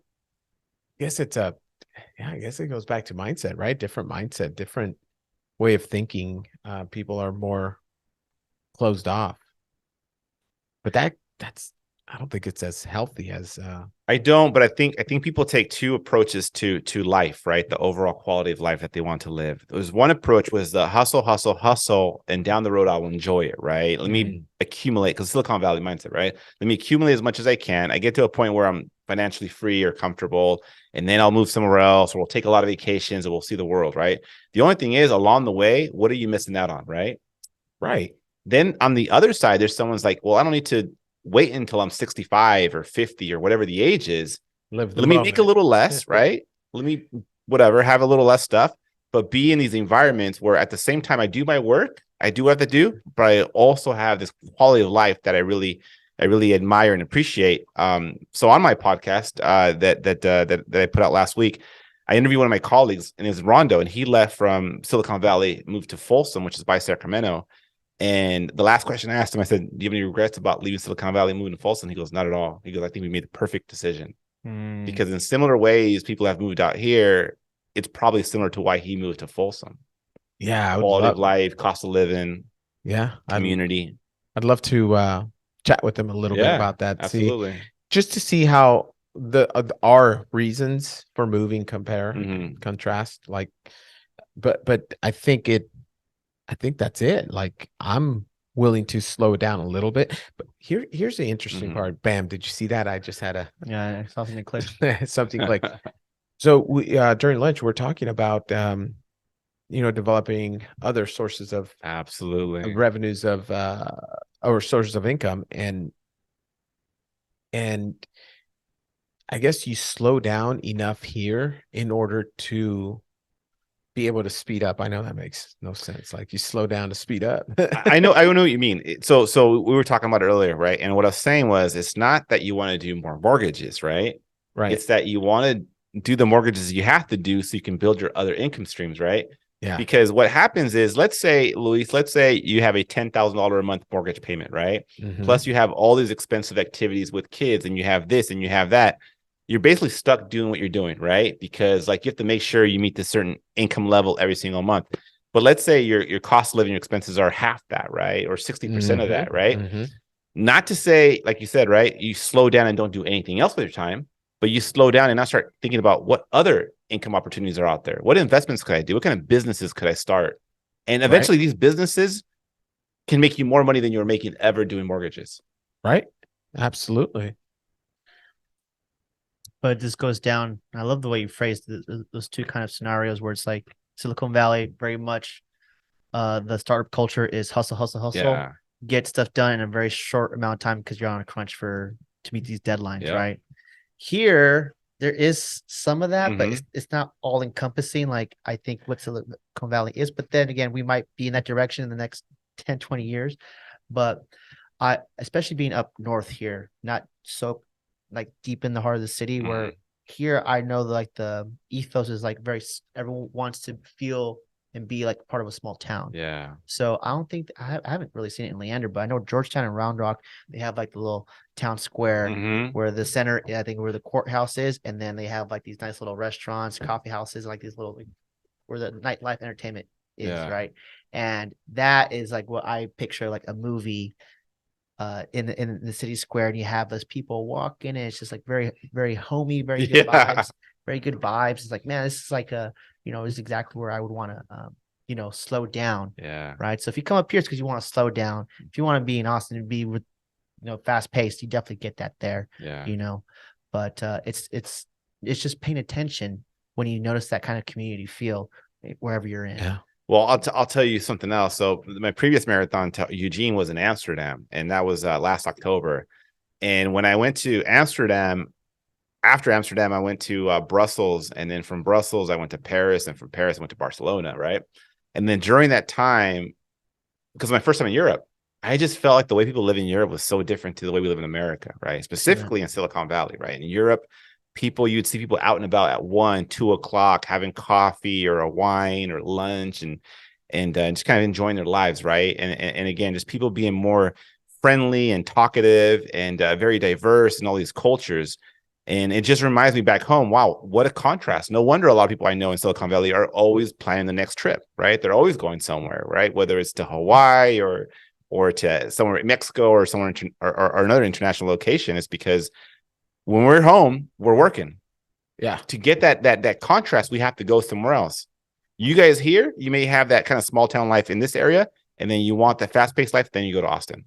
I guess I guess it goes back to mindset, right? Different mindset, different way of thinking. People are more closed off, but that's I don't think it's as healthy as I don't, but I think people take two approaches to life, right? The overall quality of life that they want to live. There was one approach was the hustle, hustle, hustle, and down the road I'll enjoy it, right? Let me accumulate, because Silicon Valley mindset, right? Let me accumulate as much as I can. I get to a point where I'm financially free or comfortable, and then I'll move somewhere else, or we'll take a lot of vacations, and we'll see the world, right? The only thing is, along the way, what are you missing out on, right? right. Then on the other side, there's someone's like, well, I don't need to wait until I'm 65 or 50 or whatever the age is. Live the Let me make a moment. little less, right? Let me, whatever, have a little less stuff, but be in these environments where at the same time I do my work, I do what I have to do, but I also have this quality of life that I really admire and appreciate. So on my podcast that I put out last week, I interviewed one of my colleagues, and it was Rondo, and he left from Silicon Valley, moved to Folsom, which is by Sacramento. And the last question I asked him, I said, do you have any regrets about leaving Silicon Valley and moving to Folsom? He goes, not at all. He goes, I think we made the perfect decision. Because in similar ways, people have moved out here. It's probably similar to why he moved to Folsom. Yeah, I would Quality of love. life, cost of living, Yeah, community. I'd love to chat with them a little bit about that. Absolutely. See, just to see how our reasons for moving contrast. Like, but I think that's it. Like, I'm willing to slow it down a little bit. But here's the interesting part. Bam! Did you see that? I just had I saw something click. something click. So we during lunch we're talking about developing other sources of Absolutely. revenues of or sources of income, and I guess you slow down enough here in order to be able to speed up. I know that makes no sense. Like, you slow down to speed up. I know what you mean. So we were talking about it earlier, right? And what I was saying was, it's not that you want to do more mortgages, right? Right. It's that you want to do the mortgages you have to do so you can build your other income streams, right? Yeah. Because what happens is, let's say, Luis, you have a $10,000 a month mortgage payment, right? Plus you have all these expensive activities with kids, and you have this and you have that. You're basically stuck doing what you're doing, right? Because like, you have to make sure you meet this certain income level every single month. But let's say your cost of living expenses are half that, right? Or 60% of that, right? Not to say, like you said, right, you slow down and don't do anything else with your time, but you slow down and now start thinking about what other income opportunities are out there. What investments could I do? What kind of businesses could I start? And eventually these businesses can make you more money than you were making ever doing mortgages. Right. Absolutely. But this goes down. I love the way you phrased those two kind of scenarios where it's like Silicon Valley, very much the startup culture is hustle, hustle, hustle. Yeah. Get stuff done in a very short amount of time because you're on a crunch to meet these deadlines, right? Here, there is some of that, but it's not all encompassing. Like, I think what Silicon Valley is, but then again, we might be in that direction in the next 10, 20 years. But especially being up north here, not so like deep in the heart of the city, where here I know like the ethos is like everyone wants to feel and be like part of a small town. Yeah. So I don't think I haven't really seen it in Leander, but I know Georgetown and Round Rock, they have like the little town square where the center, I think, where the courthouse is, and then they have like these nice little restaurants, coffee houses, like these little where the nightlife entertainment is, right? And that is like what I picture, like a movie in the city square, and you have those people walking, and it's just like very, very homey, very good vibes, very good vibes. It's like, man, this is like this is exactly where I would want to slow down. Yeah. Right. So if you come up here, it's because you want to slow down. If you want to be in Austin and be with fast paced, you definitely get that there. Yeah. But it's just paying attention when you notice that kind of community feel wherever you're in. Yeah. Well, I'll tell you something else. So my previous marathon to Eugene was in Amsterdam, and that was last October. And when I went to Amsterdam, after Amsterdam, I went to Brussels, and then from Brussels, I went to Paris, and from Paris, I went to Barcelona, right? And then during that time, because my first time in Europe, I just felt like the way people live in Europe was so different to the way we live in America, right? Specifically in Silicon Valley, right? In Europe, you'd see people out and about at 1, 2 o'clock having coffee or a wine or lunch and just kind of enjoying their lives, right? And again, just people being more friendly and talkative and very diverse in all these cultures. And it just reminds me back home, wow, what a contrast. No wonder a lot of people I know in Silicon Valley are always planning the next trip, right? They're always going somewhere, right? Whether it's to Hawaii or to somewhere in Mexico or somewhere or another international location. It's because when we're home, we're working. Yeah. To get that contrast, we have to go somewhere else. You guys here, you may have that kind of small town life in this area, and then you want the fast paced life, then you go to Austin.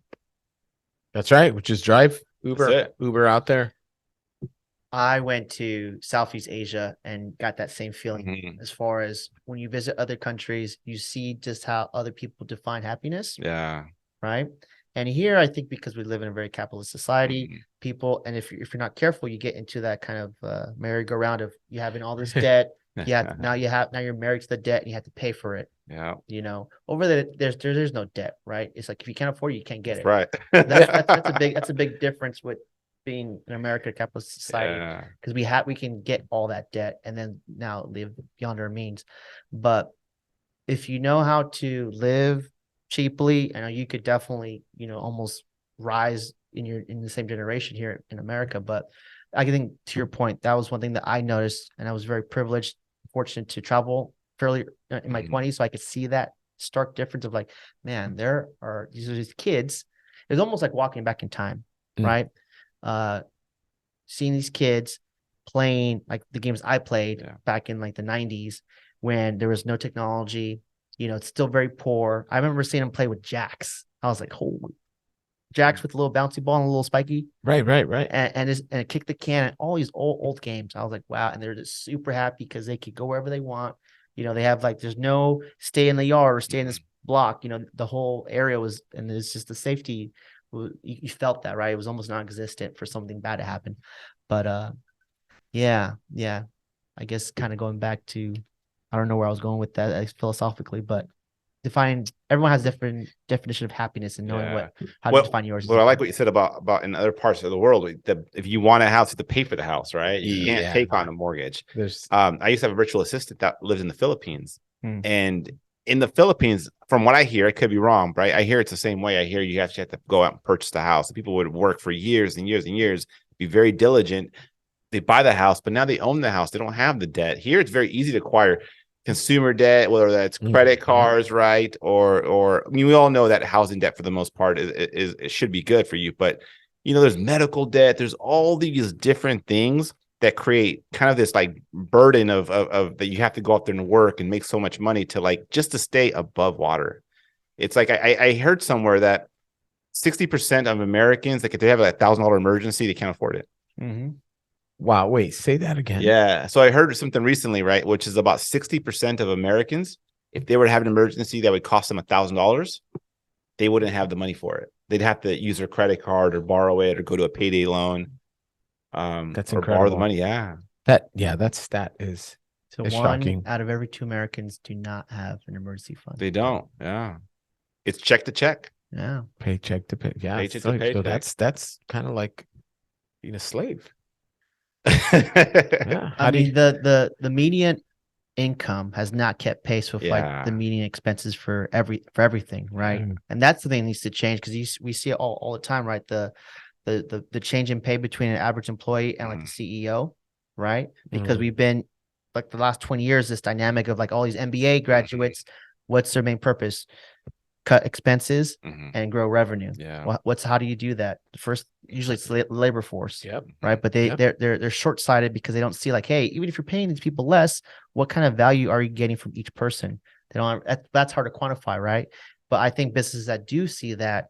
That's right. Which is drive Uber out there. I went to Southeast Asia and got that same feeling as far as when you visit other countries, you see just how other people define happiness. Yeah. Right. And here, I think because we live in a very capitalist society, people, and if you're not careful, you get into that kind of merry-go-round of you having all this debt. Now you're married to the debt and you have to pay for it. Yeah. Over there, there's no debt, right? It's like if you can't afford it, you can't get it. Right. That's a big difference with being in America, capitalist society, because we can get all that debt and then now live beyond our means. But if you know how to live cheaply, you could definitely almost rise in the same generation here in America. But I think, to your point, that was one thing that I noticed, and I was very privileged, fortunate to travel fairly in my 20s, so I could see that stark difference of like, man, there are these kids. It's almost like walking back in time, right? Seeing these kids playing like the games I played back in like the 90s when there was no technology. It's still very poor. I remember seeing them play with jacks. I was like, holy, jacks with a little bouncy ball and a little spiky. Right. And kick the can and all these old games. I was like, wow. And they're just super happy because they could go wherever they want. They have like, there's no stay in the yard or stay in this block. The whole area was, and it's just the safety. You felt that, right? It was almost non-existent for something bad to happen. But yeah. I guess kind of going back to, I don't know where I was going with that philosophically, but everyone has different definition of happiness and knowing how to define yours. Well, I like what you said about in other parts of the world, if you want a house, you have to pay for the house, right? You can't take on a mortgage. I used to have a virtual assistant that lived in the Philippines, and in the Philippines, from what I hear, I could be wrong, right? I hear it's the same way. I hear you actually have to go out and purchase the house. People would work for years and years and years, be very diligent. They buy the house, but now they own the house. They don't have the debt. Here, it's very easy to acquire consumer debt, whether that's credit cards, right? Or I mean, we all know that housing debt for the most part is it should be good for you, but there's medical debt. There's all these different things that create kind of this like burden of that you have to go out there and work and make so much money to like just to stay above water. It's like I heard somewhere that 60% of Americans, like if they have a $1,000 emergency, they can't afford it. Wow. Wait, say that again. Yeah. So I heard something recently, right? Which is about 60% of Americans, if they were to have an emergency that would cost them $1,000, they wouldn't have the money for it. They'd have to use their credit card or borrow it or go to a payday loan. That's or incredible. Borrow the money. Yeah. That stat is so one shocking. Out of every 2 Americans do not have an emergency fund. They don't. Yeah. It's check to check. Yeah. Paycheck to pay. Yeah. Paycheck to paycheck. So that's kind of like being a slave. Yeah. I mean, the median income has not kept pace with like the median expenses for everything, right? And that's the thing that needs to change, because we see it all the time, right? The change in pay between an average employee and like the CEO, right? Because we've been like the last 20 years, this dynamic of like all these MBA graduates, what's their main purpose? cut expenses Mhm. and grow revenue. Yeah. How do you do that? First, usually it's labor force, Yep. right? But Yep. they're short sighted because they don't see like, hey, even if you're paying these people less, what kind of value are you getting from each person? They don't. That's hard to quantify, right? But I think businesses that do see that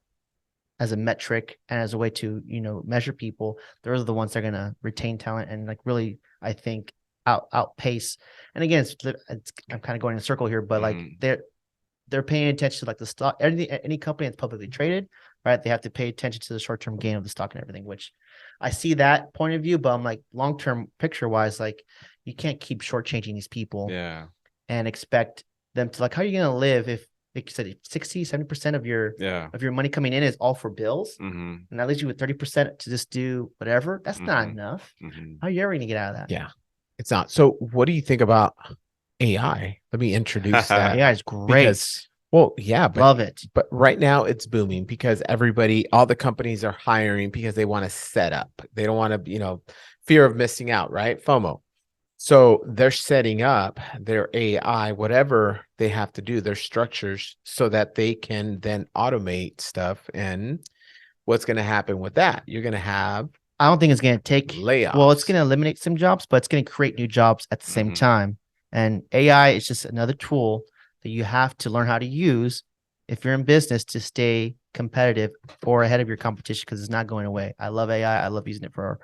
as a metric and as a way to measure people, those are the ones that are going to retain talent and like really, I think, outpace. And again, I'm kind of going in a circle here, but like they're paying attention to like the stock, any company that's publicly traded, right? They have to pay attention to the short-term gain of the stock and everything, which I see that point of view, but I'm like long-term picture wise, like you can't keep shortchanging these people and expect them to like, how are you going to live if, like you said, 60-70% of your money coming in is all for bills, and that leaves you with 30% to just do whatever. That's not enough. How are you ever going to get out of that? Yeah, it's not. So what do you think about AI? Let me introduce that. AI is great. Because, well, yeah, but love it. But right now it's booming because all the companies are hiring because they want to set up. They don't want to, fear of missing out, right? FOMO. So they're setting up their AI, whatever they have to do, their structures, so that they can then automate stuff. And what's going to happen with that? You're going to have, I don't think it's going to take layoffs. Well, it's going to eliminate some jobs, but it's going to create new jobs at the same time. And AI is just another tool that you have to learn how to use if you're in business to stay competitive or ahead of your competition, because it's not going away. I love AI. I love using it for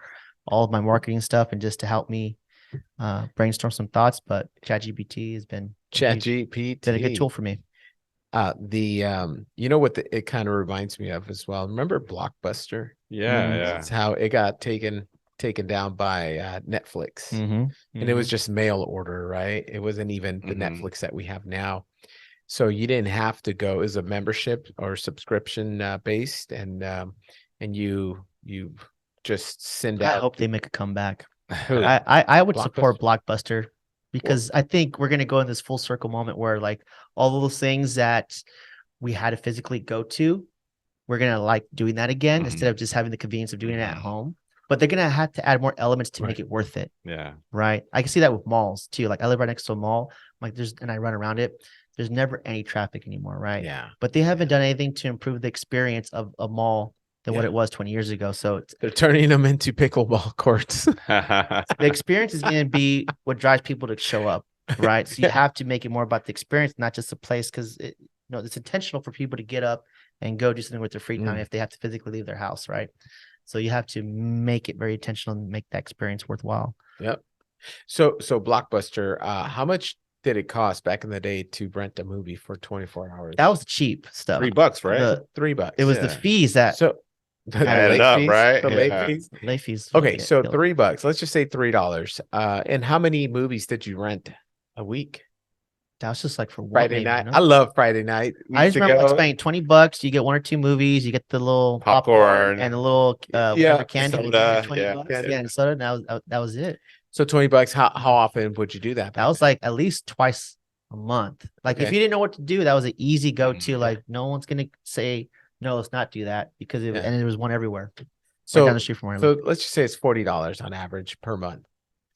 all of my marketing stuff and just to help me brainstorm some thoughts. But ChatGPT has been a good tool for me. You know what it kind of reminds me of as well. Remember Blockbuster? Yeah. That's how it got taken down by Netflix. And it was just mail order, right? It wasn't even the Netflix that we have now. So you didn't have to go as a membership or subscription based, and you just send out. I hope they make a comeback. I would support Blockbuster, because I think we're going to go in this full circle moment where like all those things that we had to physically go to, we're going to like doing that again instead of just having the convenience of doing it at home. But they're going to have to add more elements to make it worth it. Yeah. Right. I can see that with malls too. Like I live right next to a mall. Like and I run around it. There's never any traffic anymore. Right. Yeah. But they haven't done anything to improve the experience of a mall than what it was 20 years ago. So they're turning them into pickleball courts. The experience is going to be what drives people to show up. Right. So you have to make it more about the experience, not just the place, because it's intentional for people to get up and go do something with their free time if they have to physically leave their house. Right. So you have to make it very intentional and make that experience worthwhile. Yep. So Blockbuster, how much did it cost back in the day to rent a movie for 24 hours? That was cheap stuff. $3, right? $3. It was the fees that added up, right? The late fees. Okay, so $3. Let's just say $3. And how many movies did you rent a week? That was just like for Friday night. I love Friday night. I just remember spending $20. You get 1 or 2 movies. You get the little popcorn and the little candy. Soda, $20. And soda. That was it. So $20. How often would you do that? That was like at least twice a month. Like if you didn't know what to do, that was an easy go-to. Like no one's gonna say no, let's not do that, because and there was one everywhere. So right down the street from where I live. Let's just say it's $40 on average per month.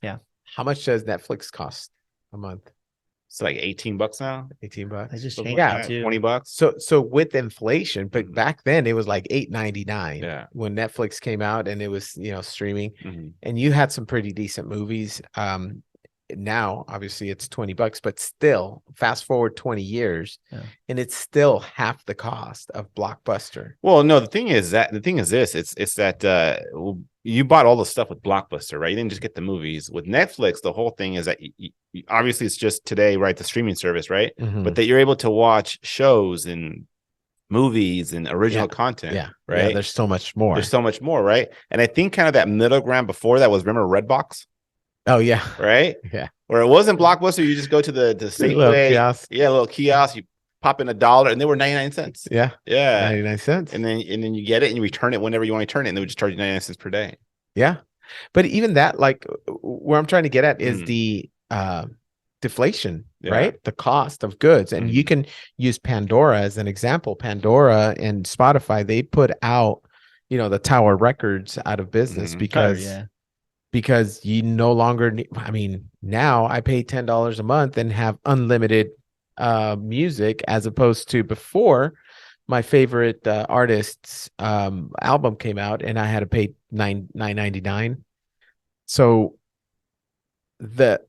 Yeah. How much does Netflix cost a month? It's like $18 now. $18. I just changed it too. $20. So with inflation, but back then it was like $8.99. Yeah. When Netflix came out and it was streaming, and you had some pretty decent movies. Now obviously it's $20, but still fast forward 20 years and it's still half the cost of Blockbuster. Well, no, the thing is this, it's that you bought all the stuff with Blockbuster, right? You didn't just get the movies. With Netflix, the whole thing is that obviously it's just today, right? The streaming service, right? But that you're able to watch shows and movies and original content. Yeah. Right. Yeah, there's so much more. Right? And I think kind of that middle ground before that was, remember Redbox? Oh yeah. Right. Yeah. Where it wasn't Blockbuster, you just go to the Safeway, kiosk. Yeah, a little kiosk. You pop in $1, and they were 99 cents. Yeah. 99 cents. And then you get it and you return it whenever you want to return it, and they would just charge you 99 cents per day. Yeah. But even that, like where I'm trying to get at is the deflation, right? The cost of goods. And you can use Pandora as an example. Pandora and Spotify, they put out, the Tower Records out of business because you no longer need, now I pay $10 a month and have unlimited music, as opposed to before my favorite artist's album came out and I had to pay $9.99. So the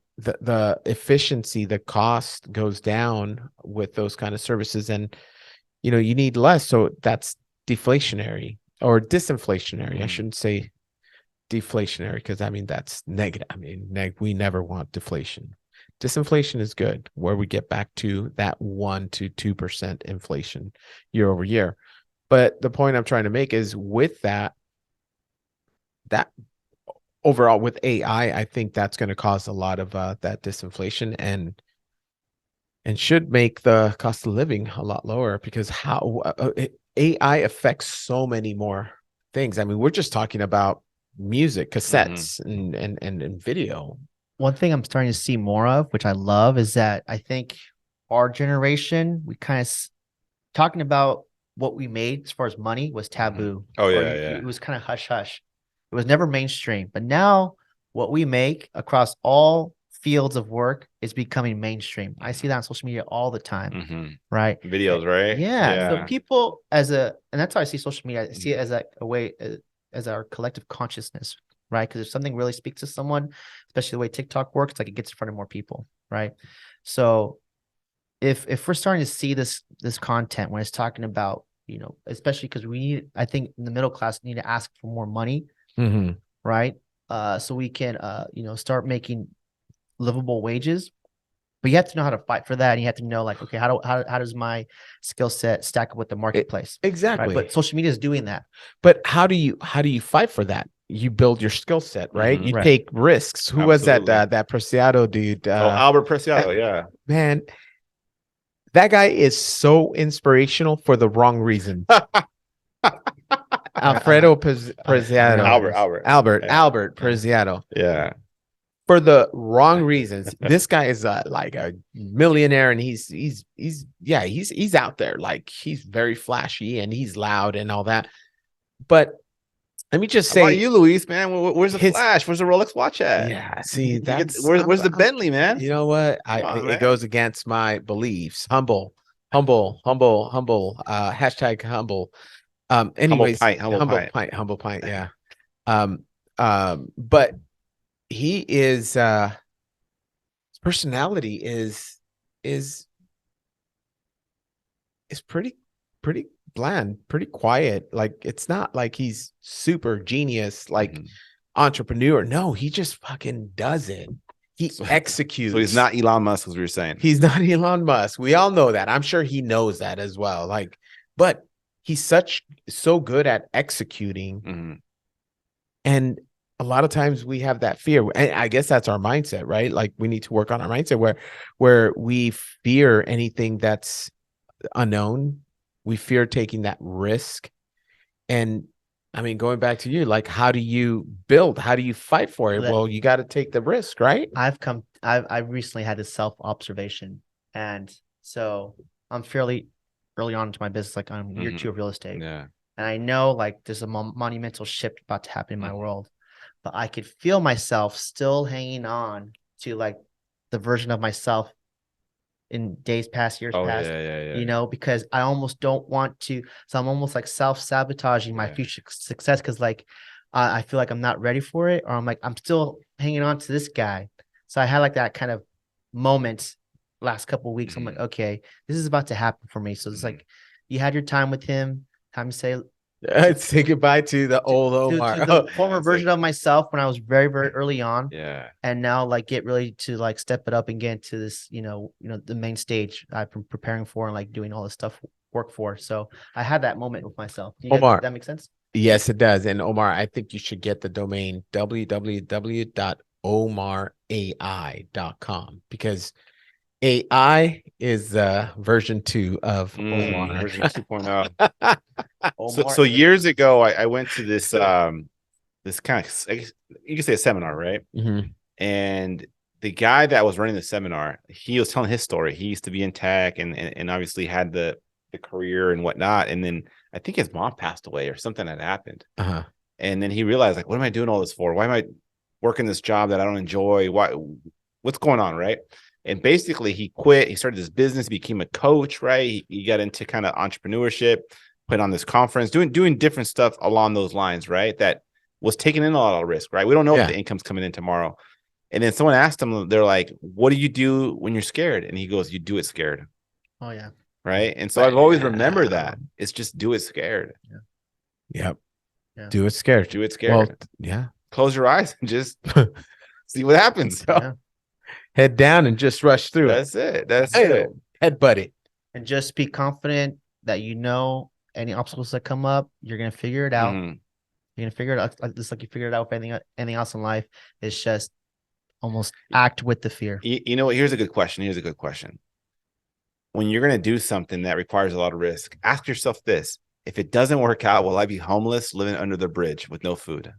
efficiency, the cost goes down with those kind of services, and you need less. So that's deflationary or disinflationary. I shouldn't say deflationary, because I mean that's negative. I mean, we never want deflation. Disinflation is good, where we get back to that 1 to 2% inflation year over year. But the point I'm trying to make is, with that overall with AI, I think that's going to cause a lot of that disinflation, and should make the cost of living a lot lower, because AI affects so many more things. I mean, we're just talking about music, cassettes, and video. One thing I'm starting to see more of, which I love, is that I think our generation, we kind of talking about what we made as far as money was taboo. Oh yeah, It was kind of hush hush. It was never mainstream. But now what we make across all fields of work is becoming mainstream. I see that on social media all the time, right? Videos, right? Yeah. So people and that's how I see social media. I see it as a way, as our collective consciousness, right? Because if something really speaks to someone, especially the way TikTok works, like it gets in front of more people, right? So if we're starting to see this content when it's talking about, especially because I think in the middle class need to ask for more money, right? So we can start making livable wages. But you have to know how to fight for that, and you have to know, like, okay, how does my skill set stack up with the marketplace? Exactly. Right? But social media is doing that. But how do you fight for that? You build your skill set, right? You Right. take risks. Who was that? That Preciado dude? Albert Preciado. Yeah, man, that guy is so inspirational for the wrong reason. Alfredo Preciado. Albert Preciado. Yeah. For the wrong reasons. This guy is like a millionaire, and he's out there. Like, he's very flashy and he's loud and all that. But let me just say, how about you, Luis, man, where's the flash? Where's the Rolex watch at? Yeah, see, that's where's the Bentley, man? You know what? It goes against my beliefs. Humble. Hashtag humble. Anyways, humble pint. Yeah. But he is his personality is pretty bland, pretty quiet. Like, it's not like he's super genius, like entrepreneur. No, he just fucking does it. He executes. So he's not Elon Musk, as we were saying. He's not Elon Musk. We all know that. I'm sure he knows that as well. Like, but he's so good at executing. And a lot of times we have that fear. And I guess that's our mindset, right? Like, we need to work on our mindset where we fear anything that's unknown. We fear taking that risk. And I mean, going back to you, like, how do you build? How do you fight for it? Well, you got to take the risk, right? I've recently had this self-observation. And so I'm fairly early on into my business, like I'm year 2 of real estate. Yeah. And I know, like, there's a monumental shift about to happen in my world, but I could feel myself still hanging on to, like, the version of myself in days past, years past, because I almost don't want to. So I'm almost like self-sabotaging my future success, because, like, I feel like I'm not ready for it, or I'm like, I'm still hanging on to this guy. So I had like that kind of moment last couple of weeks. I'm like, okay, this is about to happen for me. So it's like, you had your time with him. Time to say goodbye to the old Omar, to the former version of myself when I was very, very early on. Yeah. And now, like, get ready to, like, step it up and get into this, the main stage I've been preparing for and, like, doing all this stuff work for. So I had that moment with myself. Omar, that makes sense? Yes, it does. And Omar, I think you should get the domain www.omarai.com, because AI is version 2 of Omar. Version 2.0. So years ago, I went to this this kind of, you can say, a seminar, right? And the guy that was running the seminar, he was telling his story. He used to be in tech and obviously had the career and whatnot. And then I think his mom passed away or something had happened. And then he realized, like, what am I doing all this for? Why am I working this job that I don't enjoy? What's going on, right? And basically he quit. He started this business, became a coach, right? He got into kind of entrepreneurship, put on this conference, doing different stuff along those lines, right? That was taking in a lot of risk, right? We don't know if the income's coming in tomorrow. And then someone asked him, they're like, what do you do when you're scared? And he goes, you do it scared. Oh, yeah. Right. And so I've always remembered that. It's just do it scared. Yep. Yeah. Do it scared. Do it scared. Well, yeah. Close your eyes and just see what happens. Yeah. Head down and just rush through That's it. That's it. it. Head buddy. And just be confident that you know any obstacles that come up, you're gonna figure it out. Mhm. You're gonna figure it out just like you figured it out with anything else in life. It's just almost act with the fear. You know what? Here's a good question. When you're going to do something that requires a lot of risk, ask yourself this. If it doesn't work out, will I be homeless living under the bridge with no food?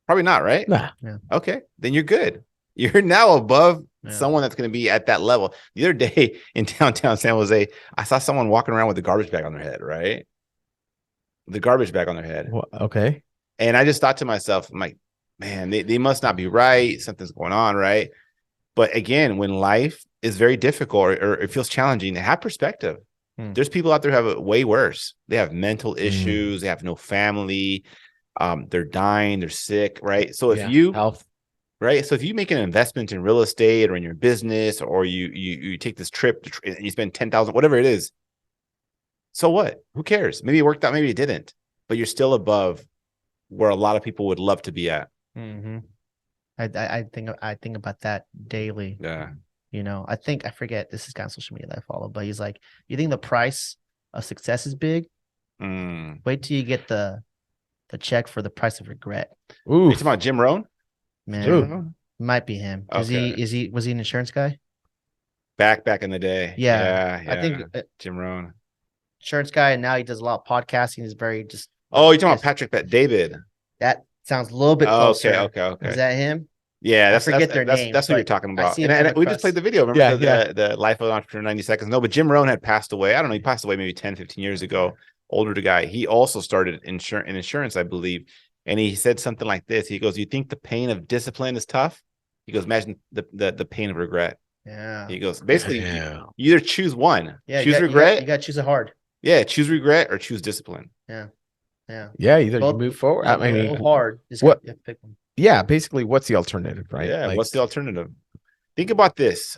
Probably not, right? Nah. Yeah. Okay, then you're good. You're now above someone that's going to be at that level. The other day in downtown San Jose, I saw someone walking around with a garbage bag on their head, right? The garbage bag on their head. Well, okay. And I just thought to myself, I'm like, man, they must not be right. Something's going on, right? But again, when life is very difficult or it feels challenging, have perspective. There's people out there who have it way worse. They have mental issues. They have no family. They're dying. They're sick, right? So if you health, right? So if you make an investment in real estate or in your business, or you take this trip and you spend 10,000, whatever it is, so what? Who cares? Maybe it worked out. Maybe it didn't. But you're still above where a lot of people would love to be at. Mm-hmm. I think about that daily. Yeah. You know, I forget, this is kind of social media that I follow, but he's like, you think the price of success is big? Wait till you get the check for the price of regret. Ooh. You talking about Jim Rohn? Man, might be him. Okay. Was he an insurance guy? Back in the day. Yeah. I think Jim Rohn. Insurance guy, and now he does a lot of podcasting. He's very just. Oh, you're talking about Patrick David. That sounds a little bit closer. Okay. Is that him? Yeah, I forget their names. That's what you're talking about. And we just played the video. Remember the Life of an Entrepreneur 90 Seconds? No, but Jim Rohn had passed away. I don't know. He passed away maybe 10, 15 years ago. Older guy. He also started in insurance, I believe. And he said something like this. He goes, you think the pain of discipline is tough? He goes, imagine the pain of regret. Yeah. He goes, basically, you either choose one. Yeah. Choose regret. You got to choose it hard. Yeah. Choose regret or choose discipline. Yeah. Either you move forward. I mean, go hard. Just what? Pick one. Yeah, basically, what's the alternative, right? Yeah, what's the alternative? Think about this.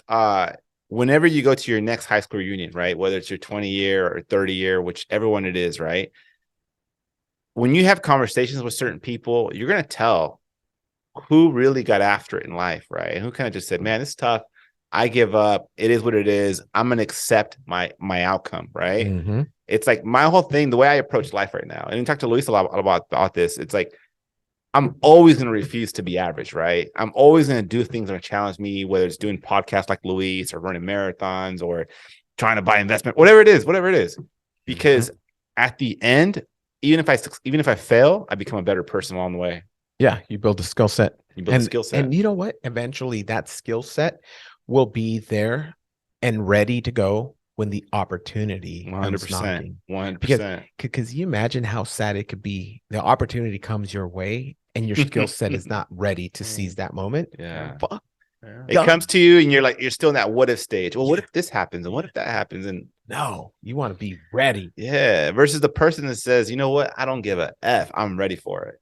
Whenever you go to your next high school reunion, right? Whether it's your 20-year or 30-year, whichever one it is, right? When you have conversations with certain people, you're going to tell who really got after it in life, right? And who kind of just said, man, it's tough. I give up. It is what it is. I'm going to accept my outcome, right? Mm-hmm. It's like my whole thing, the way I approach life right now, and I talked to Luis a lot about this. It's like, I'm always going to refuse to be average, right? I'm always going to do things that challenge me, whether it's doing podcasts like Luis or running marathons or trying to buy investment, whatever it is. Because at the end, even if I fail, I become a better person along the way. Yeah, you build a skill set. And you know what? Eventually that skill set will be there and ready to go when the opportunity 100%. 100%. Because you imagine how sad it could be. The opportunity comes your way and your skill set is not ready to seize that moment. Yeah. Yeah. It comes to you and you're still in that what if stage. Well, what if this happens? And what if that happens? And no, you want to be ready. Yeah. Versus the person that says, you know what? I don't give a F. I'm ready for it.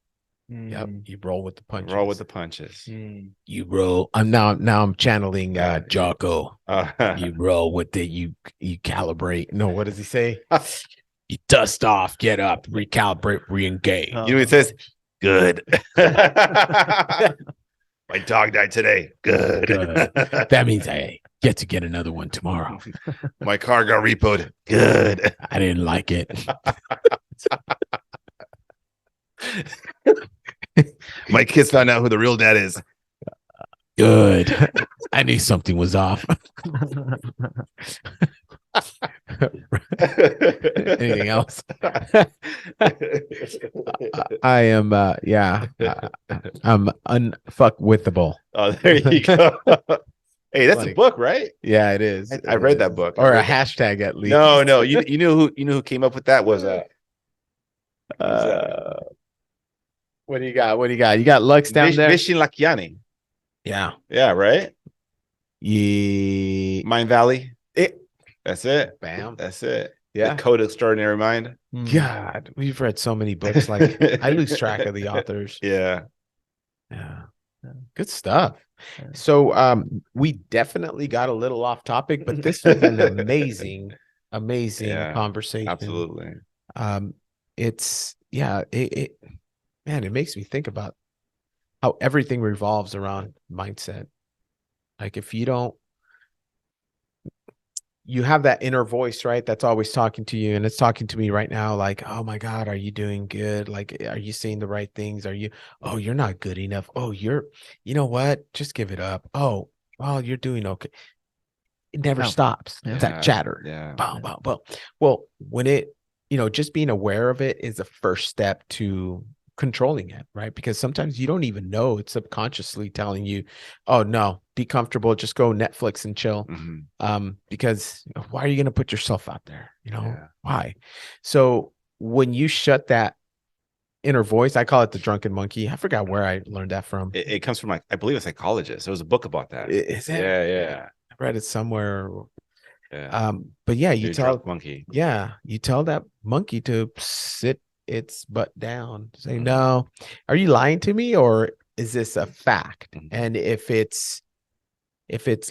Yep. You roll with the punches. You roll. Now I'm channeling Jocko. You roll with it. You calibrate. No, what does he say? You dust off, get up, recalibrate, re-engage. You know what it says? Good. My dog died today. Good. That means I get to get another one tomorrow. My car got repoed. Good. I didn't like it. My kids found out who the real dad is. Good. I knew something was off. Anything else? I am I'm unfuckwithable. Oh, there you go. Hey, that's a book, right? Yeah, it is. I read that book. Or a hashtag at least. No. You know who came up with that was what do you got? You got Lux down there? Vishen Lakiani. Yeah. Yeah, right? Yeah. Mind Valley. It. That's it. Bam. That's it. Yeah. The Code of Extraordinary Mind. God, we've read so many books. Like I lose track of the authors. Yeah. Yeah. Yeah. Good stuff. Yeah. So we definitely got a little off topic, but this was an amazing Yeah, conversation. absolutely. It's man, it makes me think about how everything revolves around mindset. Like if you don't, you have that inner voice, right? That's always talking to you. And it's talking to me right now. Like, oh my God, are you doing good? Like, are you saying the right things? Oh, you're not good enough. Oh, you know what? Just give it up. Oh, well, you're doing okay. It never Oh, stops. yeah. It's that chatter. Yeah. Bow, bow, bow. Well, when it, just being aware of it is the first step to controlling it, right? Because sometimes you don't even know it's subconsciously telling you, oh no, be comfortable, just go Netflix and chill. Because why are you going to put yourself out there? Why? So when you shut that inner voice, I call it the drunken monkey. I forgot where I learned that from. It comes from, like, I believe, a psychologist. There was a book about that. Is it? Yeah. I read it somewhere. Yeah. But yeah, you tell monkey. Yeah, you tell that monkey to sit its butt down. Say, no, are you lying to me, or is this a fact? And if it's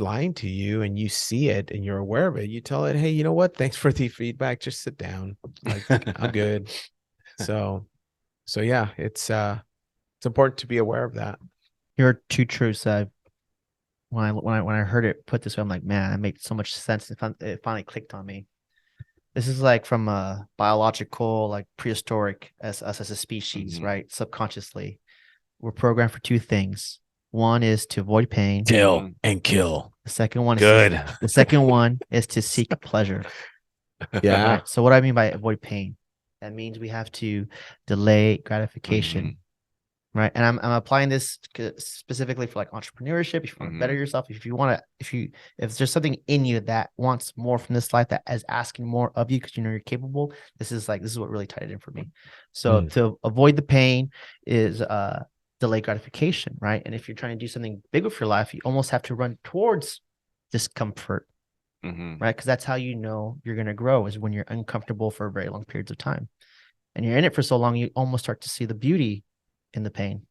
lying to you and you see it and you're aware of it, you tell it, hey, you know what? Thanks for the feedback. Just sit down. Like, I'm good. So yeah, it's important to be aware of that. Here are two truths that when I heard it put this way, I'm like, man, it made so much sense. It finally clicked on me. This is like from a biological, like prehistoric as us as a species, right? Subconsciously, we're programmed for two things. One is to avoid pain. Kill and kill. The second one Good. The second one is to seek pleasure. Yeah. Right? So what do I mean by avoid pain? That means we have to delay gratification. Right. And I'm applying this specifically for like entrepreneurship. If you want to better yourself, if there's something in you that wants more from this life, that is asking more of you because you know you're capable, this is what really tied it in for me. So to avoid the pain is delay gratification, right? And if you're trying to do something big with your life, you almost have to run towards discomfort, right? Because that's how you know you're going to grow, is when you're uncomfortable for very long periods of time. And you're in it for so long, you almost start to see the beauty in the pain.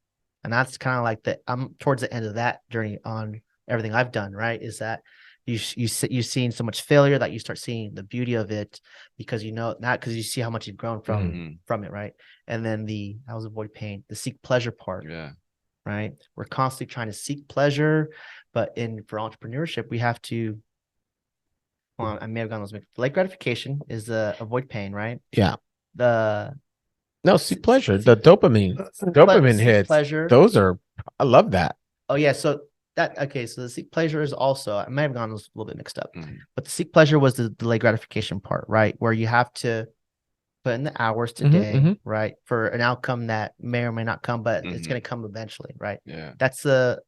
And that's kind of like I'm towards the end of that journey on everything I've done, right? Is that you've seen so much failure that you start seeing the beauty of it, because not because you see how much you've grown from it, right? And then I was avoid pain, the seek pleasure part. Yeah. Right. We're constantly trying to seek pleasure, but for entrepreneurship, we have to, well, I may have gone those mixed. Delayed gratification is the avoid pain, right? Yeah. No, seek pleasure. The dopamine hits. Pleasure. I love that. Oh yeah. So the seek pleasure is also, I may have gone a little bit mixed up, but the seek pleasure was the delayed gratification part, right? Where you have to put in the hours today, right? For an outcome that may or may not come, but it's going to come eventually, right? Yeah. That's the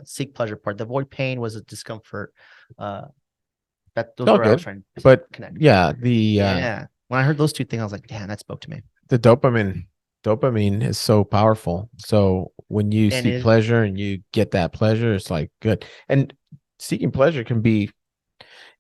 seek pleasure part. The avoid pain was a discomfort. Those were I was trying to connect. Yeah. When I heard those two things, I was like, damn, that spoke to me. The dopamine is so powerful. So when you see pleasure and you get that pleasure, it's like good. And seeking pleasure can be,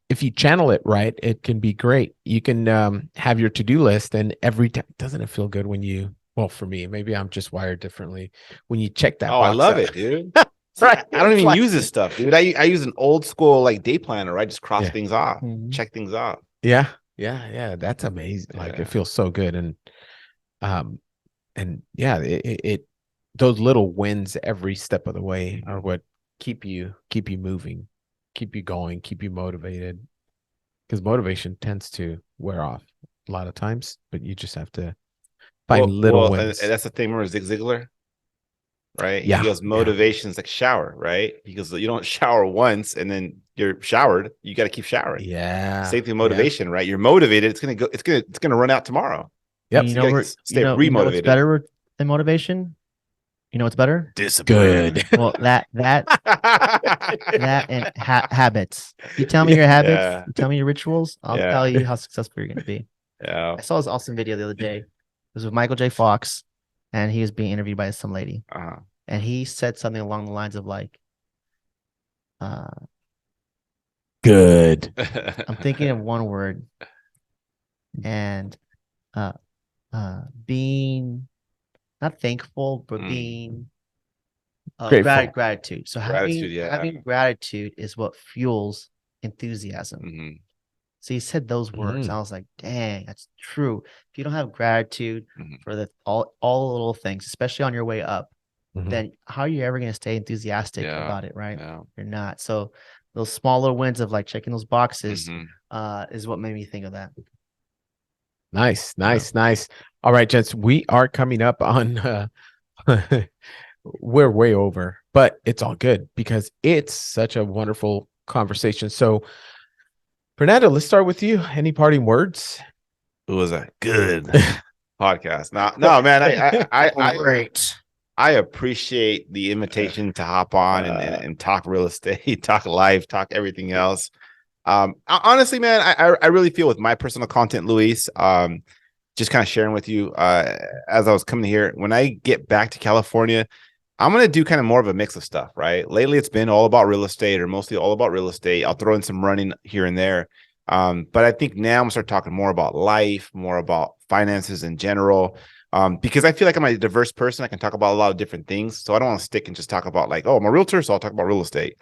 if you channel it right, it can be great. You can have your to-do list, and every time, doesn't it feel good when well, for me, maybe I'm just wired differently. When you check that box I love out. it, dude. Right. I don't even use this stuff, dude. I use an old school like day planner. I just cross things off, check things off. Yeah. That's amazing. Like it feels so good. And it those little wins every step of the way are what keep you moving, keep you going, keep you motivated. Because motivation tends to wear off a lot of times, but you just have to find little wins. And that's the thing. Remember Zig Ziglar? Right? Yeah. He goes, motivation's like shower, right? Because you don't shower once and then you're showered. You got to keep showering. Yeah. Same thing, motivation, right? You're motivated. It's gonna run out tomorrow. Yep. You know, stay remotivated. What's better than motivation? You know what's better? Discipline. Good. Well, that and habits. You tell me your habits. You tell me your rituals. I'll tell you how successful you're going to be. Yeah. I saw this awesome video the other day. It was with Michael J. Fox, and he was being interviewed by some lady. And he said something along the lines of like, Good. I'm thinking of one word, and uh being not thankful, but Mm. being Grateful. gratitude. So Gratitude, yeah. having gratitude is what fuels enthusiasm. Mhm. So you said those words. I was like, dang, that's true. If you don't have gratitude Mhm. for the all the little things, especially on your way up, Mhm. then how are you ever going to stay enthusiastic Yeah, about it, right? yeah. You're not. So those smaller wins of like checking those boxes Mhm. is what made me think of that. Nice, nice, nice. All right, gents, we are coming up on we're way over, but it's all good because it's such a wonderful conversation. So, Fernando, let's start with you. Any parting words? It was a good podcast. No, man, I appreciate the invitation to hop on and talk real estate, talk life, talk everything else. Honestly, man, I really feel with my personal content, Luis, just kind of sharing with you, as I was coming here, when I get back to California, I'm going to do kind of more of a mix of stuff, right? Lately, it's been all about real estate or mostly all about real estate. I'll throw in some running here and there. But I think now I'm going to start talking more about life, more about finances in general. Because I feel like I'm a diverse person. I can talk about a lot of different things. So I don't want to stick and just talk about like, oh, I'm a realtor, so I'll talk about real estate.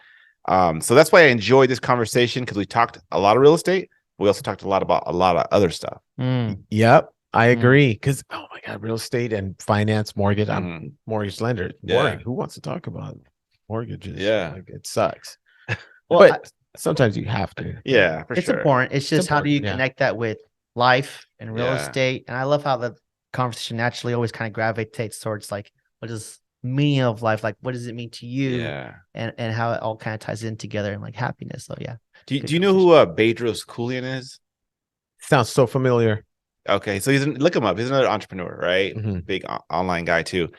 So that's why I enjoyed this conversation, because we talked a lot of real estate. We also talked a lot about a lot of other stuff. Yep, I agree. Because oh my god, real estate and finance, mortgage. I'm Mhm. mortgage lender. Yeah. Who wants to talk about mortgages? Yeah. Like, it sucks. Well, But sometimes you have to. Yeah, for it's sure. important. It's just how do you important, yeah. connect that with life and real Yeah. estate? And I love how the conversation naturally always kind of gravitates towards like what is meaning of life, like what does it mean to you, Yeah. and how it all kind of ties in together and like happiness. So yeah. Do Good you know who Bedros Keuilian is? Sounds so familiar. Okay, so look him up. He's another entrepreneur, right? Mhm. Big online guy too.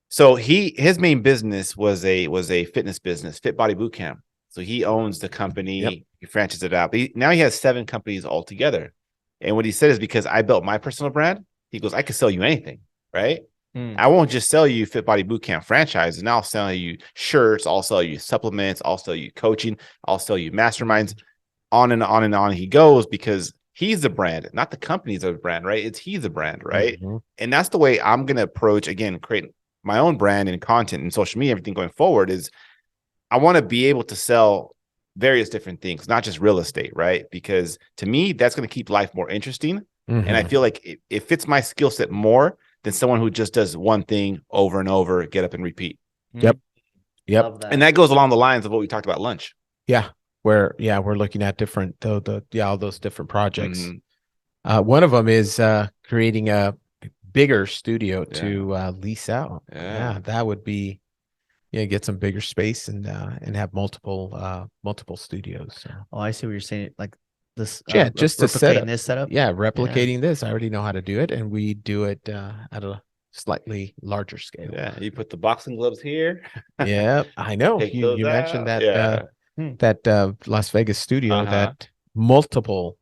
So his main business was a fitness business, Fit Body Boot Camp. So he owns the company. Yep. He franchises it out. Now he has 7 companies altogether. And what he said is, because I built my personal brand, he goes, I could sell you anything, right? I won't just sell you Fit Body Bootcamp franchise, and I'll sell you shirts, I'll sell you supplements, I'll sell you coaching, I'll sell you masterminds, on and on and on he goes, because he's the brand, not the company's a brand, right? It's he's a brand, right? And that's the way I'm gonna approach, again, create my own brand and content and social media, everything going forward. Is I want to be able to sell various different things, not just real estate, right? Because to me, that's going to keep life more interesting. And I feel like it fits my skill set more than someone who just does one thing over and over, get up and repeat. Yep. Love that. And that goes along the lines of what we talked about lunch. Yeah. We're looking at different all those different projects. Mhm. One of them is creating a bigger studio to lease out. Yeah. That would be get some bigger space and have multiple studios. So. Oh, I see what you're saying. Like this, Just to set replicating up this setup. replicating this. I already know how to do it, and we do it at a slightly larger scale. Yeah. You put the boxing gloves here. Yeah, I know. Take You those mentioned out. that Yeah. that Las Vegas studio that multiple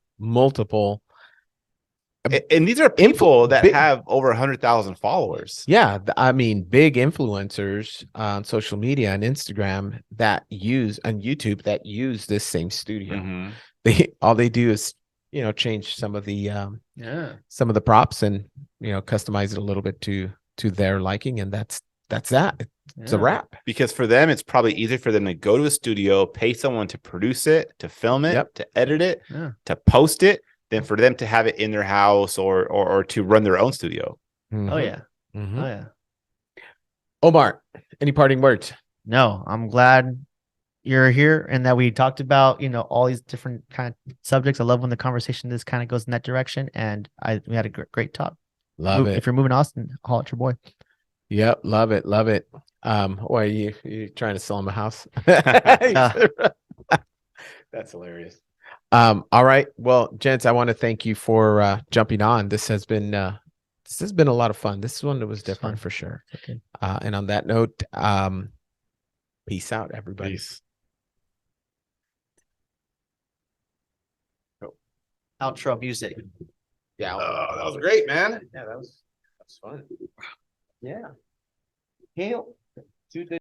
And these are people that have over 100,000 followers. Yeah, I mean, big influencers on social media and Instagram that use on YouTube that use this same studio. All they do is change some of the props and customize it a little bit to their liking, and that's that. It's a wrap. Because for them, it's probably easier for them to go to a studio, pay someone to produce it, to film it, to edit it, to post it, than for them to have it in their house or to run their own studio. Oh yeah. Oh yeah. Omar, any parting words? No, I'm glad you're here and that we talked about, all these different kind of subjects. I love when the conversation this kind of goes in that direction, and we had a great talk. Love it. If you're moving to Austin, holler at your boy. Yep, love it, love it. Why you trying to sell him a house? That's hilarious. All right. Well, gents, I want to thank you for jumping on. This has been a lot of fun. This one was different for sure. Okay. And on that note, peace out, everybody. Peace. Outro music. Yeah. That was great, man. Yeah, that was fun. Yeah. Hail to the